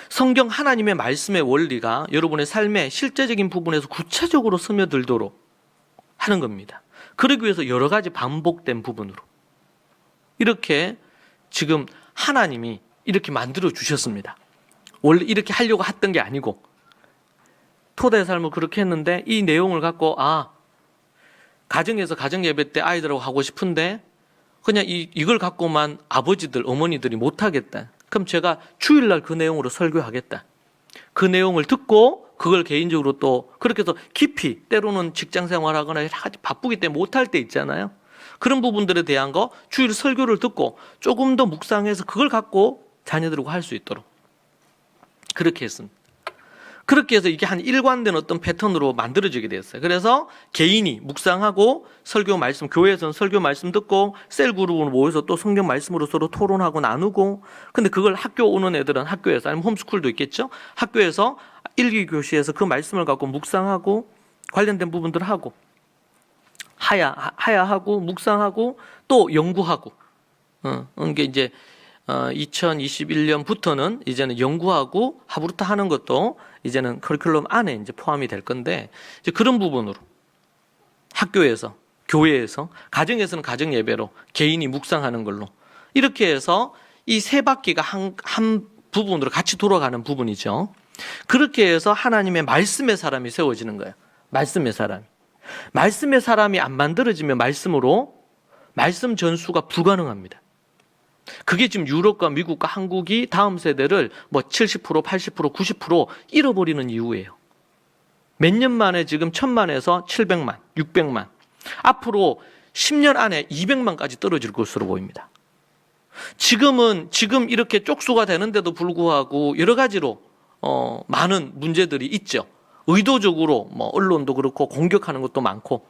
성경 하나님의 말씀의 원리가 여러분의 삶의 실제적인 부분에서 구체적으로 스며들도록 하는 겁니다. 그러기 위해서 여러 가지 반복된 부분으로 이렇게 지금 하나님이 이렇게 만들어 주셨습니다. 원래 이렇게 하려고 했던 게 아니고 토다의 삶을 그렇게 했는데, 이 내용을 갖고 가정에서 가정 예배 때 아이들하고 하고 싶은데 그냥 이걸 갖고만 아버지들, 어머니들이 못하겠다. 그럼 제가 주일날 그 내용으로 설교하겠다. 그 내용을 듣고 그걸 개인적으로 또 그렇게 해서 깊이, 때로는 직장 생활하거나 여러 가지 바쁘기 때문에 못할 때 있잖아요. 그런 부분들에 대한 거 주일 설교를 듣고 조금 더 묵상해서 그걸 갖고 자녀들하고 할 수 있도록 그렇게 했습니다. 그렇게 해서 이게 한 일관된 어떤 패턴으로 만들어지게 됐어요. 그래서 개인이 묵상하고 설교 말씀, 교회에서는 설교 말씀 듣고 셀 그룹으로 모여서 또 성경 말씀으로 서로 토론하고 나누고, 근데 그걸 학교 오는 애들은 학교에서, 아니면 홈스쿨도 있겠죠? 학교에서 일기교시에서 그 말씀을 갖고 묵상하고 관련된 부분들을 하고 하야하고 묵상하고 또 연구하고, 이게 이제 2021년부터는 이제는 연구하고 하브루타 하는 것도 이제는 커리큘럼 안에 이제 포함이 될 건데, 이제 그런 부분으로 학교에서, 교회에서, 가정에서는 가정 예배로, 개인이 묵상하는 걸로, 이렇게 해서 이 세 바퀴가 한 부분으로 같이 돌아가는 부분이죠. 그렇게 해서 하나님의 말씀의 사람이 세워지는 거예요. 말씀의 사람이 안 만들어지면 말씀 전수가 불가능합니다. 그게 지금 유럽과 미국과 한국이 다음 세대를 뭐 70%, 80%, 90% 잃어버리는 이유예요. 몇 년 만에 지금 1000만에서 700만, 600만, 앞으로 10년 안에 200만까지 떨어질 것으로 보입니다. 지금 이렇게 쪽수가 되는데도 불구하고 여러 가지로 많은 문제들이 있죠. 의도적으로 뭐 언론도 그렇고 공격하는 것도 많고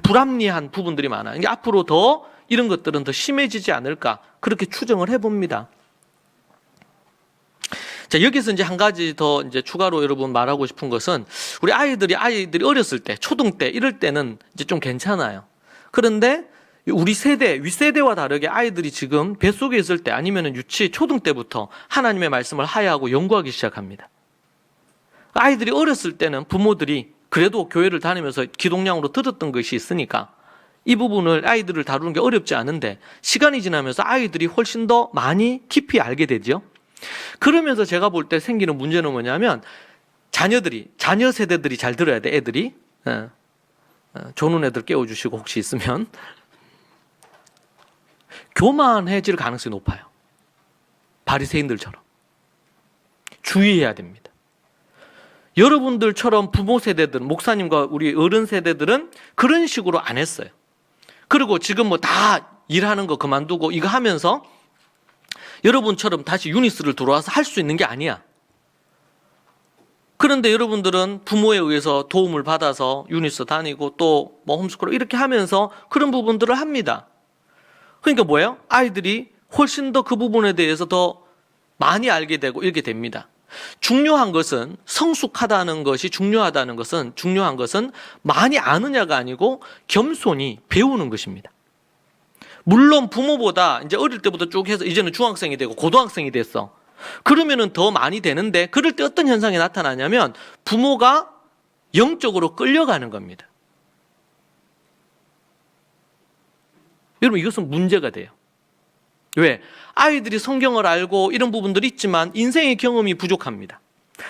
불합리한 부분들이 많아요. 이게 앞으로 더 이런 것들은 더 심해지지 않을까, 그렇게 추정을 해봅니다. 자, 여기서 이제 한 가지 더 이제 추가로 여러분 말하고 싶은 것은, 우리 아이들이 어렸을 때, 초등 때 이럴 때는 이제 좀 괜찮아요. 그런데 우리 세대, 윗세대와 다르게 아이들이 지금 뱃속에 있을 때, 아니면 유치, 초등 때부터 하나님의 말씀을 하야하고 연구하기 시작합니다. 아이들이 어렸을 때는 부모들이 그래도 교회를 다니면서 기독량으로 들었던 것이 있으니까 이 부분을 아이들을 다루는 게 어렵지 않은데, 시간이 지나면서 아이들이 훨씬 더 많이 깊이 알게 되죠. 그러면서 제가 볼 때 생기는 문제는 뭐냐면, 자녀 세대들이 잘 들어야 돼. 애들이 조는 애들 깨워주시고 혹시 있으면, 교만해질 가능성이 높아요. 바리새인들처럼. 주의해야 됩니다. 여러분들처럼 부모 세대들은, 목사님과 우리 어른 세대들은 그런 식으로 안 했어요. 그리고 지금 뭐 다 일하는 거 그만두고 이거 하면서 여러분처럼 다시 유니스를 들어와서 할 수 있는 게 아니야. 그런데 여러분들은 부모에 의해서 도움을 받아서 유니스 다니고 또 뭐 홈스쿨 이렇게 하면서 그런 부분들을 합니다. 그러니까 뭐예요? 아이들이 훨씬 더 그 부분에 대해서 더 많이 알게 되고 이렇게 됩니다. 중요한 것은, 성숙하다는 것이 중요한 것은 많이 아느냐가 아니고 겸손히 배우는 것입니다. 물론 부모보다 이제 어릴 때부터 쭉 해서 이제는 중학생이 되고 고등학생이 됐어. 그러면은 더 많이 되는데, 그럴 때 어떤 현상이 나타나냐면 부모가 영적으로 끌려가는 겁니다. 여러분, 이것은 문제가 돼요. 왜? 아이들이 성경을 알고 이런 부분들이 있지만 인생의 경험이 부족합니다.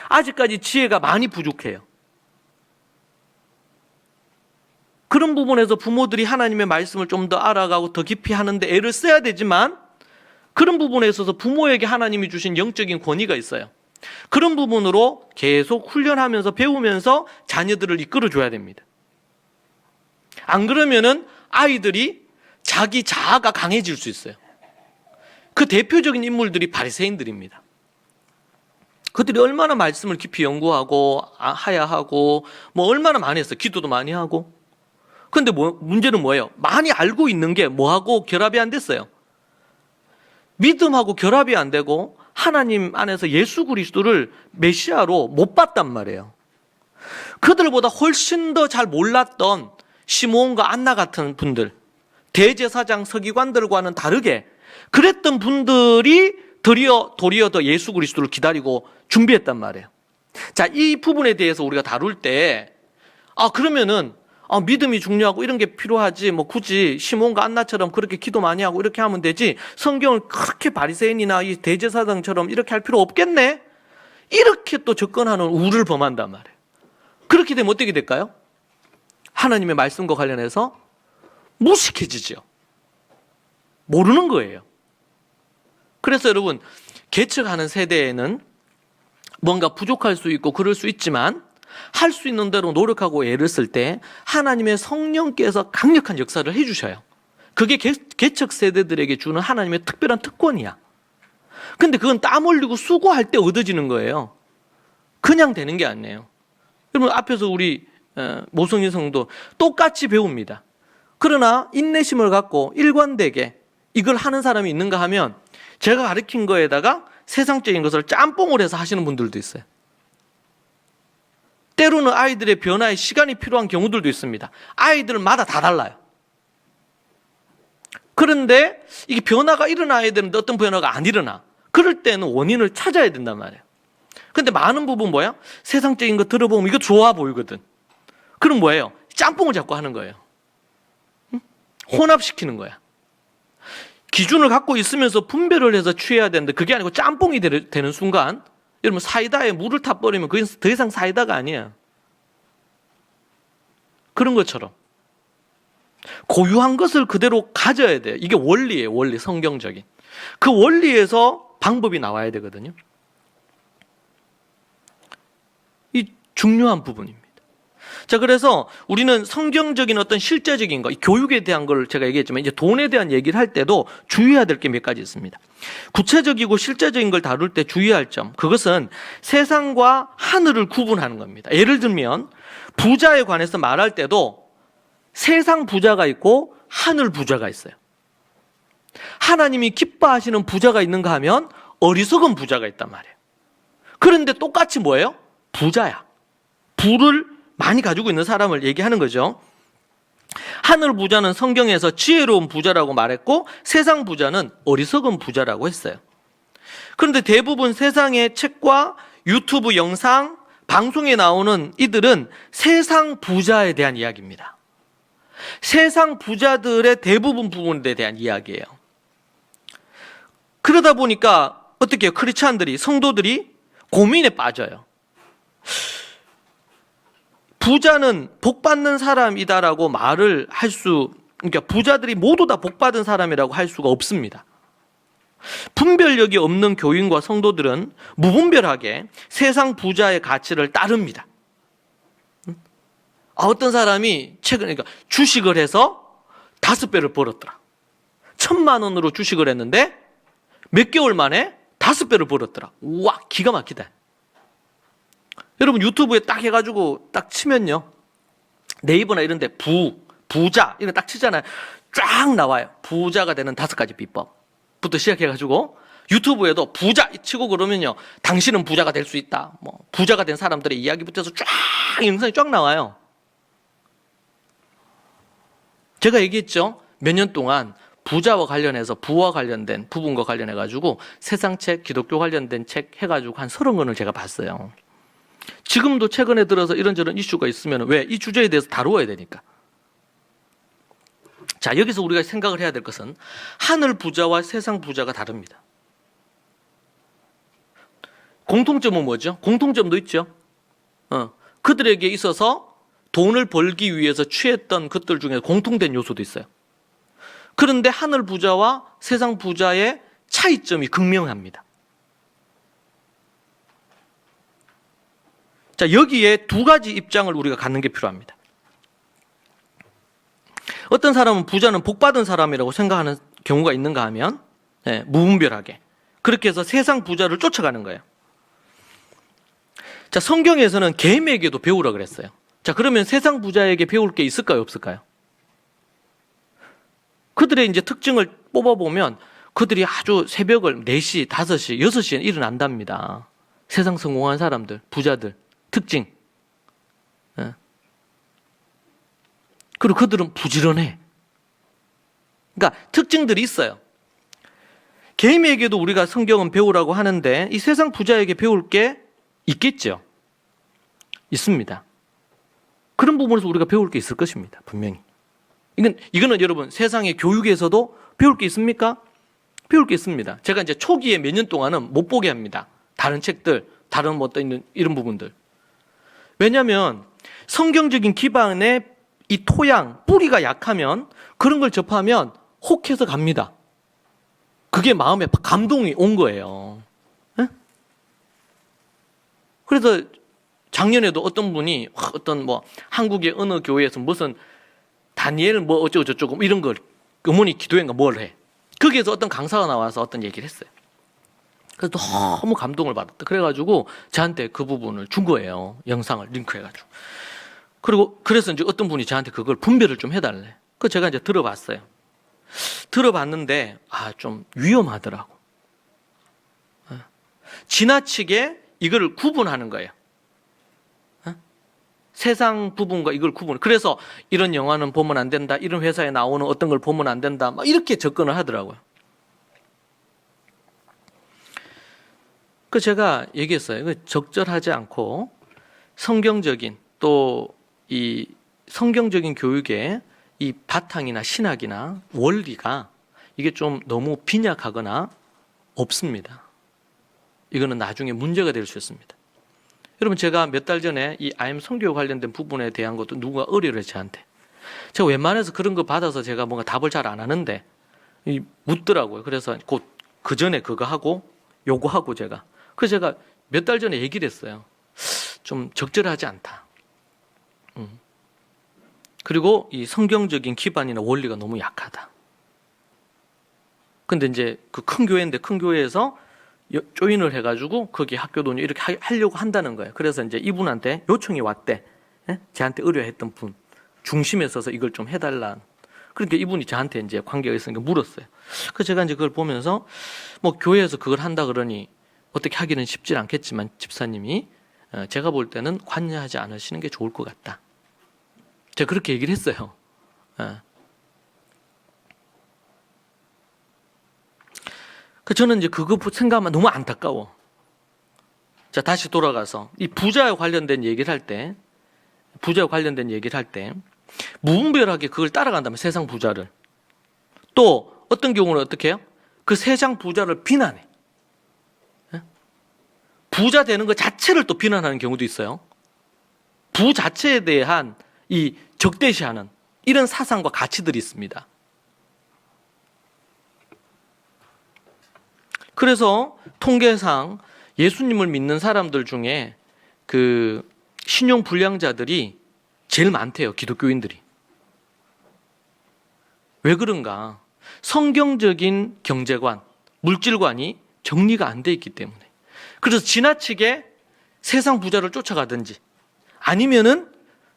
아직까지 지혜가 많이 부족해요. 그런 부분에서 부모들이 하나님의 말씀을 좀 더 알아가고 더 깊이 하는데 애를 써야 되지만, 그런 부분에 있어서 부모에게 하나님이 주신 영적인 권위가 있어요. 그런 부분으로 계속 훈련하면서 배우면서 자녀들을 이끌어줘야 됩니다. 안 그러면은 아이들이 자기 자아가 강해질 수 있어요. 그 대표적인 인물들이 바리새인들입니다. 그들이 얼마나 말씀을 깊이 연구하고 하야하고 뭐 얼마나 많이 했어요. 기도도 많이 하고. 근데 문제는 뭐예요? 많이 알고 있는 게 뭐하고 결합이 안 됐어요. 믿음하고 결합이 안 되고 하나님 안에서 예수 그리스도를 메시아로 못 봤단 말이에요. 그들보다 훨씬 더 잘 몰랐던 시므온과 안나 같은 분들, 대제사장 서기관들과는 다르게 그랬던 분들이 도리어 더 예수 그리스도를 기다리고 준비했단 말이에요. 자, 이 부분에 대해서 우리가 다룰 때, 그러면은 믿음이 중요하고 이런 게 필요하지, 뭐 굳이 시몬과 안나처럼 그렇게 기도 많이 하고 이렇게 하면 되지, 성경을 그렇게 바리새인이나 이 대제사장처럼 이렇게 할 필요 없겠네, 이렇게 또 접근하는 우를 범한단 말이에요. 그렇게 되면 어떻게 될까요? 하나님의 말씀과 관련해서 무식해지죠. 모르는 거예요. 그래서 여러분, 개척하는 세대에는 뭔가 부족할 수 있고 그럴 수 있지만, 할 수 있는 대로 노력하고 애를 쓸 때 하나님의 성령께서 강력한 역사를 해주셔요. 그게 개척 세대들에게 주는 하나님의 특별한 특권이야. 근데 그건 땀 흘리고 수고할 때 얻어지는 거예요. 그냥 되는 게 아니에요. 여러분 앞에서 우리 모성인 성도 똑같이 배웁니다. 그러나 인내심을 갖고 일관되게 이걸 하는 사람이 있는가 하면 제가 가르친 거에다가 세상적인 것을 짬뽕을 해서 하시는 분들도 있어요. 때로는 아이들의 변화에 시간이 필요한 경우들도 있습니다. 아이들마다 다 달라요. 그런데 이게 변화가 일어나야 되는데 어떤 변화가 안 일어나. 그럴 때는 원인을 찾아야 된단 말이에요. 근데 많은 부분 뭐야? 세상적인 거 들어보면 이거 좋아 보이거든. 그럼 뭐예요? 짬뽕을 자꾸 하는 거예요. 응? 혼합시키는 거야. 기준을 갖고 있으면서 분별을 해서 취해야 되는데 그게 아니고 짬뽕이 되는 순간 여러분 사이다에 물을 타버리면 그게 더 이상 사이다가 아니에요. 그런 것처럼 고유한 것을 그대로 가져야 돼요. 이게 원리예요. 원리, 성경적인. 그 원리에서 방법이 나와야 되거든요. 이 중요한 부분입니다. 자, 그래서 우리는 성경적인 어떤 실제적인 거, 이 교육에 대한 걸 제가 얘기했지만 이제 돈에 대한 얘기를 할 때도 주의해야 될 게 몇 가지 있습니다. 구체적이고 실제적인 걸 다룰 때 주의할 점, 그것은 세상과 하늘을 구분하는 겁니다. 예를 들면 부자에 관해서 말할 때도 세상 부자가 있고 하늘 부자가 있어요. 하나님이 기뻐하시는 부자가 있는가 하면 어리석은 부자가 있단 말이에요. 그런데 똑같이 뭐예요? 부자야. 부를 많이 가지고 있는 사람을 얘기하는 거죠. 하늘 부자는 성경에서 지혜로운 부자라고 말했고 세상 부자는 어리석은 부자라고 했어요. 그런데 대부분 세상의 책과 유튜브 영상, 방송에 나오는 이들은 세상 부자에 대한 이야기입니다. 세상 부자들의 대부분 부분에 대한 이야기예요. 그러다 보니까 어떻게 해요? 크리스찬들이, 성도들이 고민에 빠져요. 부자는 복받는 사람이다라고 말을 그러니까 부자들이 모두 다 복받은 사람이라고 할 수가 없습니다. 분별력이 없는 교인과 성도들은 무분별하게 세상 부자의 가치를 따릅니다. 어떤 사람이 최근에 그러니까 주식을 해서 5배를 벌었더라. 1,000만 원으로 주식을 했는데 몇 개월 만에 5배를 벌었더라. 우와, 기가 막히다. 여러분 유튜브에 딱 해가지고 딱 치면요, 네이버나 이런 데 부자 이런 딱 치잖아요. 쫙 나와요. 부자가 되는 5가지 비법부터 시작해가지고 유튜브에도 부자 치고 그러면요, 당신은 부자가 될 수 있다, 뭐 부자가 된 사람들의 이야기부터 해서 쫙 영상이 쫙 나와요. 제가 얘기했죠. 몇 년 동안 부자와 관련해서 부와 관련된 부분과 관련해가지고 세상책, 기독교 관련된 책 해가지고 한 30권을 제가 봤어요. 지금도 최근에 들어서 이런저런 이슈가 있으면 왜? 이 주제에 대해서 다루어야 되니까. 자, 여기서 우리가 생각을 해야 될 것은 하늘 부자와 세상 부자가 다릅니다. 공통점은 뭐죠? 공통점도 있죠. 그들에게 있어서 돈을 벌기 위해서 취했던 것들 중에 공통된 요소도 있어요. 그런데 하늘 부자와 세상 부자의 차이점이 극명합니다. 자, 여기에 2가지 입장을 우리가 갖는 게 필요합니다. 어떤 사람은 부자는 복받은 사람이라고 생각하는 경우가 있는가 하면 무분별하게 그렇게 해서 세상 부자를 쫓아가는 거예요. 자, 성경에서는 개미에게도 배우라 그랬어요. 자, 그러면 세상 부자에게 배울 게 있을까요, 없을까요? 그들의 이제 특징을 뽑아보면 그들이 아주 새벽을 4시, 5시, 6시에 일어난답니다. 세상 성공한 사람들, 부자들 특징. 그리고 그들은 부지런해. 그러니까 특징들이 있어요. 개미에게도 우리가 성경은 배우라고 하는데 이 세상 부자에게 배울 게 있겠죠. 있습니다. 그런 부분에서 우리가 배울 게 있을 것입니다. 분명히. 이거는 여러분 세상의 교육에서도 배울 게 있습니까? 배울 게 있습니다. 제가 이제 초기에 몇 년 동안은 못 보게 합니다. 다른 책들, 다른 뭐 어떤 이런 부분들. 왜냐하면 성경적인 기반의 이 토양, 뿌리가 약하면 그런 걸 접하면 혹해서 갑니다. 그게 마음에 감동이 온 거예요. 네? 그래서 작년에도 어떤 분이 어떤 뭐 한국의 어느 교회에서 무슨 다니엘 뭐 어쩌고 저쩌고 이런 걸 어머니 기도회인가 뭘 해. 거기에서 어떤 강사가 나와서 어떤 얘기를 했어요. 그래서 너무 감동을 받았다. 그래가지고 저한테 그 부분을 준 거예요. 영상을 링크해가지고. 그리고 그래서 이제 어떤 분이 저한테 그걸 분별을 좀 해달래. 그 제가 이제 들어봤어요. 들어봤는데 좀 위험하더라고. 지나치게 이거를 구분하는 거예요. 세상 부분과 이걸 구분. 그래서 이런 영화는 보면 안 된다. 이런 회사에 나오는 어떤 걸 보면 안 된다. 막 이렇게 접근을 하더라고요. 그 제가 얘기했어요. 적절하지 않고 성경적인 또 이 성경적인 교육의 이 바탕이나 신학이나 원리가 이게 좀 너무 빈약하거나 없습니다. 이거는 나중에 문제가 될 수 있습니다. 여러분 제가 몇 달 전에 이 IM 성교 관련된 부분에 대한 것도 누가 의뢰를 해서 저한테 제가 웬만해서 그런 거 받아서 제가 뭔가 답을 잘 안 하는데 묻더라고요. 그래서 그 전에 그거 하고 요거 하고 그래서 제가 몇 달 전에 얘기를 했어요. 좀 적절하지 않다. 그리고 이 성경적인 기반이나 원리가 너무 약하다. 근데 이제 그 큰 교회인데 큰 교회에서 조인을 해가지고 거기 학교 돈이 이렇게 하려고 한다는 거예요. 그래서 이제 이분한테 요청이 왔대. 저한테 의뢰했던 분 중심에 서서 이걸 좀 해달라. 그러니까 이분이 저한테 이제 관계가 있으니까 물었어요. 그래서 제가 이제 그걸 보면서 뭐 교회에서 그걸 한다 그러니 어떻게 하기는 쉽지 않겠지만 집사님이 제가 볼 때는 관여하지 않으시는 게 좋을 것 같다. 제가 그렇게 얘기를 했어요. 저는 이제 그거 생각하면 너무 안타까워. 자, 다시 돌아가서 이 부자와 관련된 얘기를 할 때, 무분별하게 그걸 따라간다면 세상 부자를. 또 어떤 경우는 어떻게 해요? 그 세상 부자를 비난해. 부자 되는 것 자체를 또 비난하는 경우도 있어요. 부 자체에 대한 이 적대시하는 이런 사상과 가치들이 있습니다. 그래서 통계상 예수님을 믿는 사람들 중에 그 신용 불량자들이 제일 많대요. 기독교인들이. 왜 그런가? 성경적인 경제관, 물질관이 정리가 안 돼 있기 때문에. 그래서 지나치게 세상 부자를 쫓아가든지 아니면은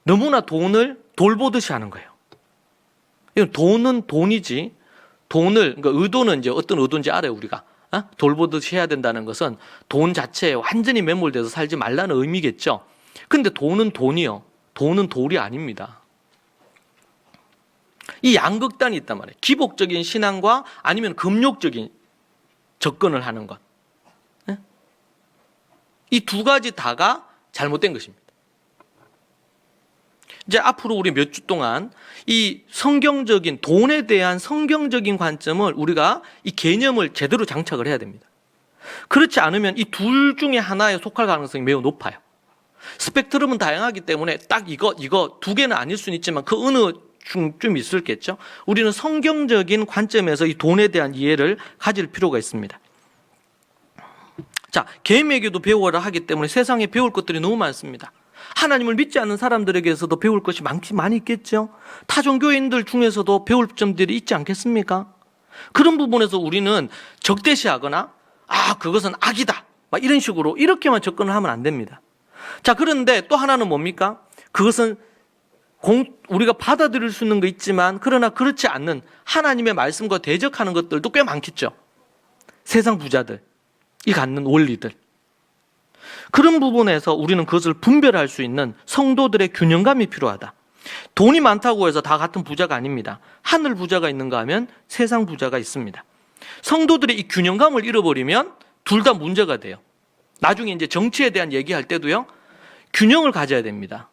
너무나 돈을 돌보듯이 하는 거예요. 돈은 돈이지. 그러니까 의도는 이제 어떤 의도인지 알아요, 우리가. 돌보듯이 해야 된다는 것은 돈 자체에 완전히 매몰돼서 살지 말라는 의미겠죠. 근데 돈은 돈이요. 돈은 돌이 아닙니다. 이 양극단이 있단 말이에요. 기복적인 신앙과 아니면 금욕적인 접근을 하는 것. 이 두 가지 다가 잘못된 것입니다. 이제 앞으로 우리 몇 주 동안 이 성경적인 돈에 대한 성경적인 관점을 우리가 이 개념을 제대로 장착을 해야 됩니다. 그렇지 않으면 이 둘 중에 하나에 속할 가능성이 매우 높아요. 스펙트럼은 다양하기 때문에 딱 이거 두 개는 아닐 수는 있지만 그 어느 좀 있을겠죠. 우리는 성경적인 관점에서 이 돈에 대한 이해를 가질 필요가 있습니다. 자, 개미에게도 배우라 하기 때문에 세상에 배울 것들이 너무 많습니다. 하나님을 믿지 않는 사람들에게서도 배울 것이 많이 있겠죠. 타종교인들 중에서도 배울 점들이 있지 않겠습니까? 그런 부분에서 우리는 적대시하거나 그것은 악이다 막 이런 식으로 이렇게만 접근을 하면 안 됩니다. 자, 그런데 또 하나는 뭡니까? 그것은 우리가 받아들일 수 있는 거 있지만 그러나 그렇지 않는 하나님의 말씀과 대적하는 것들도 꽤 많겠죠. 세상 부자들이 갖는 원리들. 그런 부분에서 우리는 그것을 분별할 수 있는 성도들의 균형감이 필요하다. 돈이 많다고 해서 다 같은 부자가 아닙니다. 하늘 부자가 있는가 하면 세상 부자가 있습니다. 성도들의 이 균형감을 잃어버리면 둘 다 문제가 돼요. 나중에 이제 정치에 대한 얘기할 때도요, 균형을 가져야 됩니다.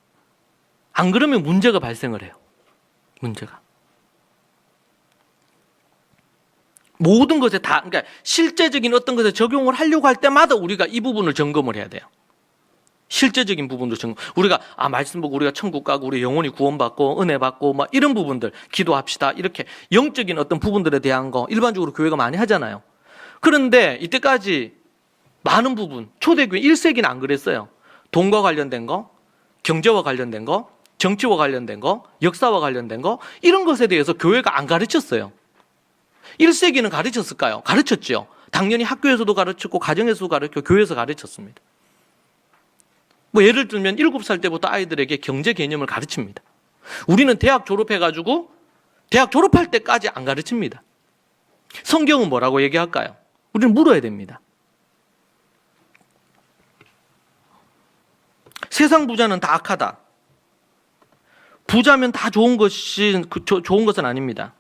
안 그러면 문제가 발생을 해요. 문제가. 모든 것에 다, 그러니까 실제적인 어떤 것에 적용을 하려고 할 때마다 우리가 이 부분을 점검을 해야 돼요. 실제적인 부분도 점검. 우리가 말씀 보고 우리가 천국 가고 우리 영혼이 구원받고 은혜 받고 막 이런 부분들 기도합시다. 이렇게 영적인 어떤 부분들에 대한 거 일반적으로 교회가 많이 하잖아요. 그런데 이때까지 많은 부분, 초대교회 1세기는 안 그랬어요. 돈과 관련된 거, 경제와 관련된 거, 정치와 관련된 거, 역사와 관련된 거 이런 것에 대해서 교회가 안 가르쳤어요. 1세기는 가르쳤을까요? 가르쳤죠. 당연히 학교에서도 가르쳤고 가정에서도 가르쳤고 교회에서 가르쳤습니다. 뭐 예를 들면 7살 때부터 아이들에게 경제 개념을 가르칩니다. 우리는 대학 졸업해가지고 대학 졸업할 때까지 안 가르칩니다. 성경은 뭐라고 얘기할까요? 우리는 물어야 됩니다. 세상 부자는 다 악하다. 부자면 다 좋은 것은 아닙니다.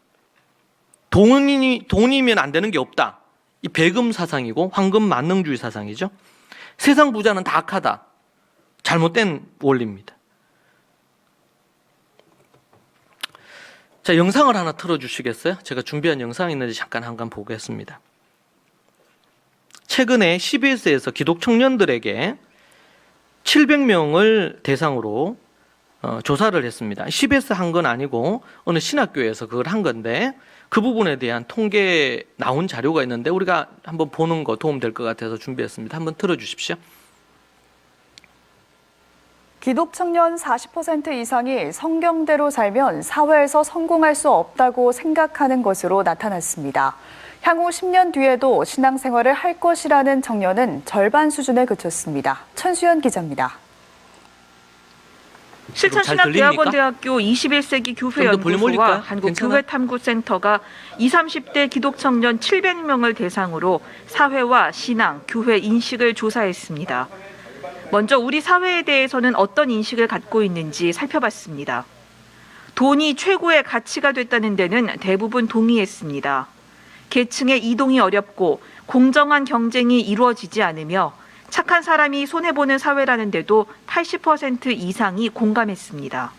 돈이면 안 되는 게 없다. 이 배금 사상이고 황금 만능주의 사상이죠. 세상 부자는 다 악하다. 잘못된 원리입니다. 자, 영상을 하나 틀어주시겠어요? 제가 준비한 영상이 있는데 잠깐 한번 보겠습니다. 최근에 CBS에서 기독 청년들에게 700명을 대상으로 조사를 했습니다. CBS 한 건 아니고 어느 신학교에서 그걸 한 건데 그 부분에 대한 통계 나온 자료가 있는데 우리가 한번 보는 거 도움될 것 같아서 준비했습니다. 한번 틀어주십시오. 기독 청년 40% 이상이 성경대로 살면 사회에서 성공할 수 없다고 생각하는 것으로 나타났습니다. 향후 10년 뒤에도 신앙생활을 할 것이라는 청년은 절반 수준에 그쳤습니다. 천수연 기자입니다. 실천신학대학원대학교 21세기 교회연구소와 한국교회탐구센터가 20, 30대 기독 청년 700명을 대상으로 사회와 신앙, 교회 인식을 조사했습니다. 먼저 우리 사회에 대해서는 어떤 인식을 갖고 있는지 살펴봤습니다. 돈이 최고의 가치가 됐다는 데는 대부분 동의했습니다. 계층의 이동이 어렵고 공정한 경쟁이 이루어지지 않으며 착한 사람이 손해보는 사회라는 데도 80% 이상이 공감했습니다.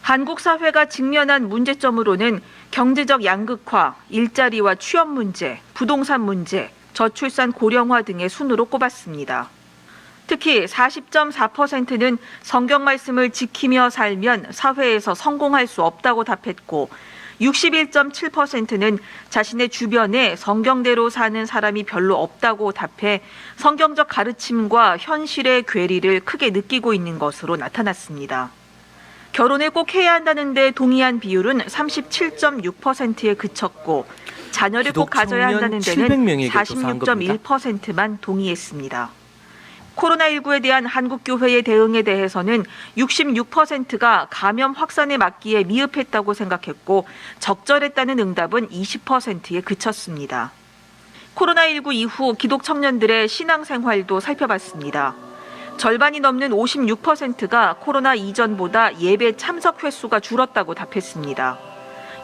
한국 사회가 직면한 문제점으로는 경제적 양극화, 일자리와 취업 문제, 부동산 문제, 저출산 고령화 등의 순으로 꼽았습니다. 특히 40.4%는 성경 말씀을 지키며 살면 사회에서 성공할 수 없다고 답했고 61.7%는 자신의 주변에 성경대로 사는 사람이 별로 없다고 답해 성경적 가르침과 현실의 괴리를 크게 느끼고 있는 것으로 나타났습니다. 결혼을 꼭 해야 한다는 데 동의한 비율은 37.6%에 그쳤고 자녀를 꼭 가져야 한다는 데는 46.1%만 동의했습니다. 코로나19에 대한 한국교회의 대응에 대해서는 66%가 감염 확산에 막기에 미흡했다고 생각했고 적절했다는 응답은 20%에 그쳤습니다. 코로나19 이후 기독 청년들의 신앙생활도 살펴봤습니다. 절반이 넘는 56%가 코로나 이전보다 예배 참석 횟수가 줄었다고 답했습니다.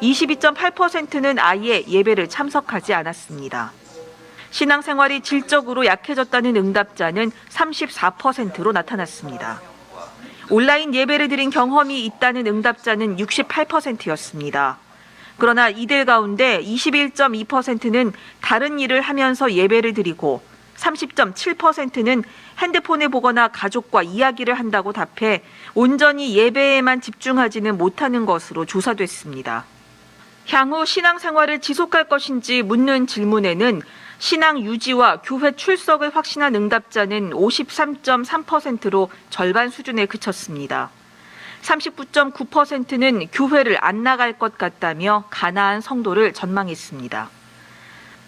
22.8%는 아예 예배를 참석하지 않았습니다. 신앙생활이 질적으로 약해졌다는 응답자는 34%로 나타났습니다. 온라인 예배를 드린 경험이 있다는 응답자는 68%였습니다. 그러나 이들 가운데 21.2%는 다른 일을 하면서 예배를 드리고 30.7%는 핸드폰을 보거나 가족과 이야기를 한다고 답해 온전히 예배에만 집중하지는 못하는 것으로 조사됐습니다. 향후 신앙생활을 지속할 것인지 묻는 질문에는 신앙 유지와 교회 출석을 확신한 응답자는 53.3%로 절반 수준에 그쳤습니다. 39.9%는 교회를 안 나갈 것 같다며 가나안 성도를 전망했습니다.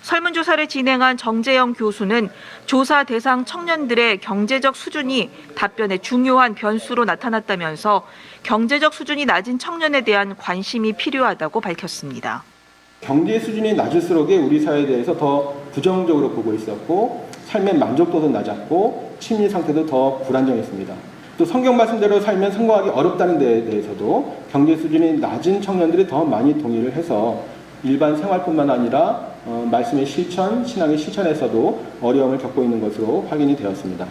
설문조사를 진행한 정재영 교수는 조사 대상 청년들의 경제적 수준이 답변의 중요한 변수로 나타났다면서 경제적 수준이 낮은 청년에 대한 관심이 필요하다고 밝혔습니다. 경제 수준이 낮을수록 우리 사회에 대해서 더 부정적으로 보고 있었고 삶의 만족도도 낮았고 심리 상태도 더 불안정했습니다. 또 성경 말씀대로 살면 성공하기 어렵다는 데에 대해서도 경제 수준이 낮은 청년들이 더 많이 동의를 해서 일반 생활뿐만 아니라 말씀의 실천, 신앙의 실천에서도 어려움을 겪고 있는 것으로 확인이 되었습니다.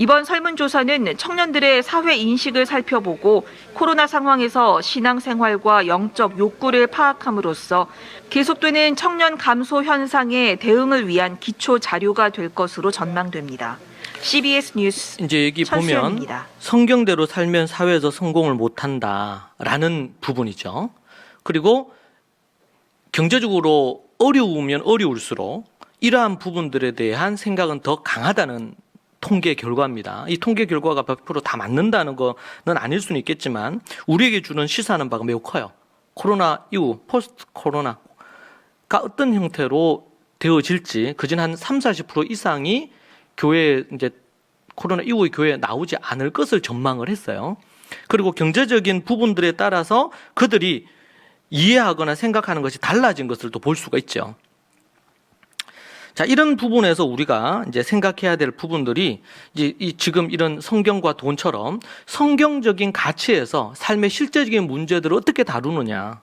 이번 설문조사는 청년들의 사회 인식을 살펴보고 코로나 상황에서 신앙생활과 영적 욕구를 파악함으로써 계속되는 청년 감소 현상에 대응을 위한 기초 자료가 될 것으로 전망됩니다. CBS 뉴스 이제 여기 보면 성경대로 살면 사회에서 성공을 못한다라는 부분이죠. 그리고 경제적으로 어려우면 어려울수록 이러한 부분들에 대한 생각은 더 강하다는 통계 결과입니다. 이 통계 결과가 100% 다 맞는다는 거는 아닐 수는 있겠지만 우리에게 주는 시사하는 바가 매우 커요. 코로나 이후 포스트 코로나가 어떤 형태로 되어질지, 그전 한 30-40% 이상이 교회 이제 코로나 이후에 교회에 나오지 않을 것을 전망을 했어요. 그리고 경제적인 부분들에 따라서 그들이 이해하거나 생각하는 것이 달라진 것을 또 볼 수가 있죠. 자, 이런 부분에서 우리가 이제 생각해야 될 부분들이 이제 지금 이런 성경과 돈처럼 성경적인 가치에서 삶의 실제적인 문제들을 어떻게 다루느냐.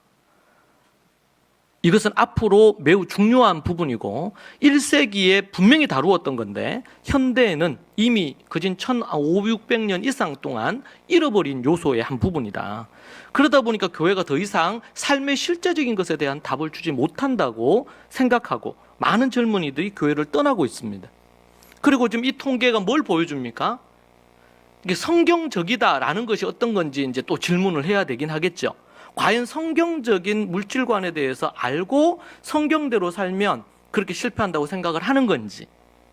이것은 앞으로 매우 중요한 부분이고 1세기에 분명히 다루었던 건데 현대에는 이미 그진 1500~600년 이상 동안 잃어버린 요소의 한 부분이다. 그러다 보니까 교회가 더 이상 삶의 실제적인 것에 대한 답을 주지 못한다고 생각하고 많은 젊은이들이 교회를 떠나고 있습니다. 그리고 지금 이 통계가 뭘 보여줍니까? 이게 성경적이다라는 것이 어떤 건지 이제 또 질문을 해야 되긴 하겠죠. 과연 성경적인 물질관에 대해서 알고 성경대로 살면 그렇게 실패한다고 생각을 하는 건지,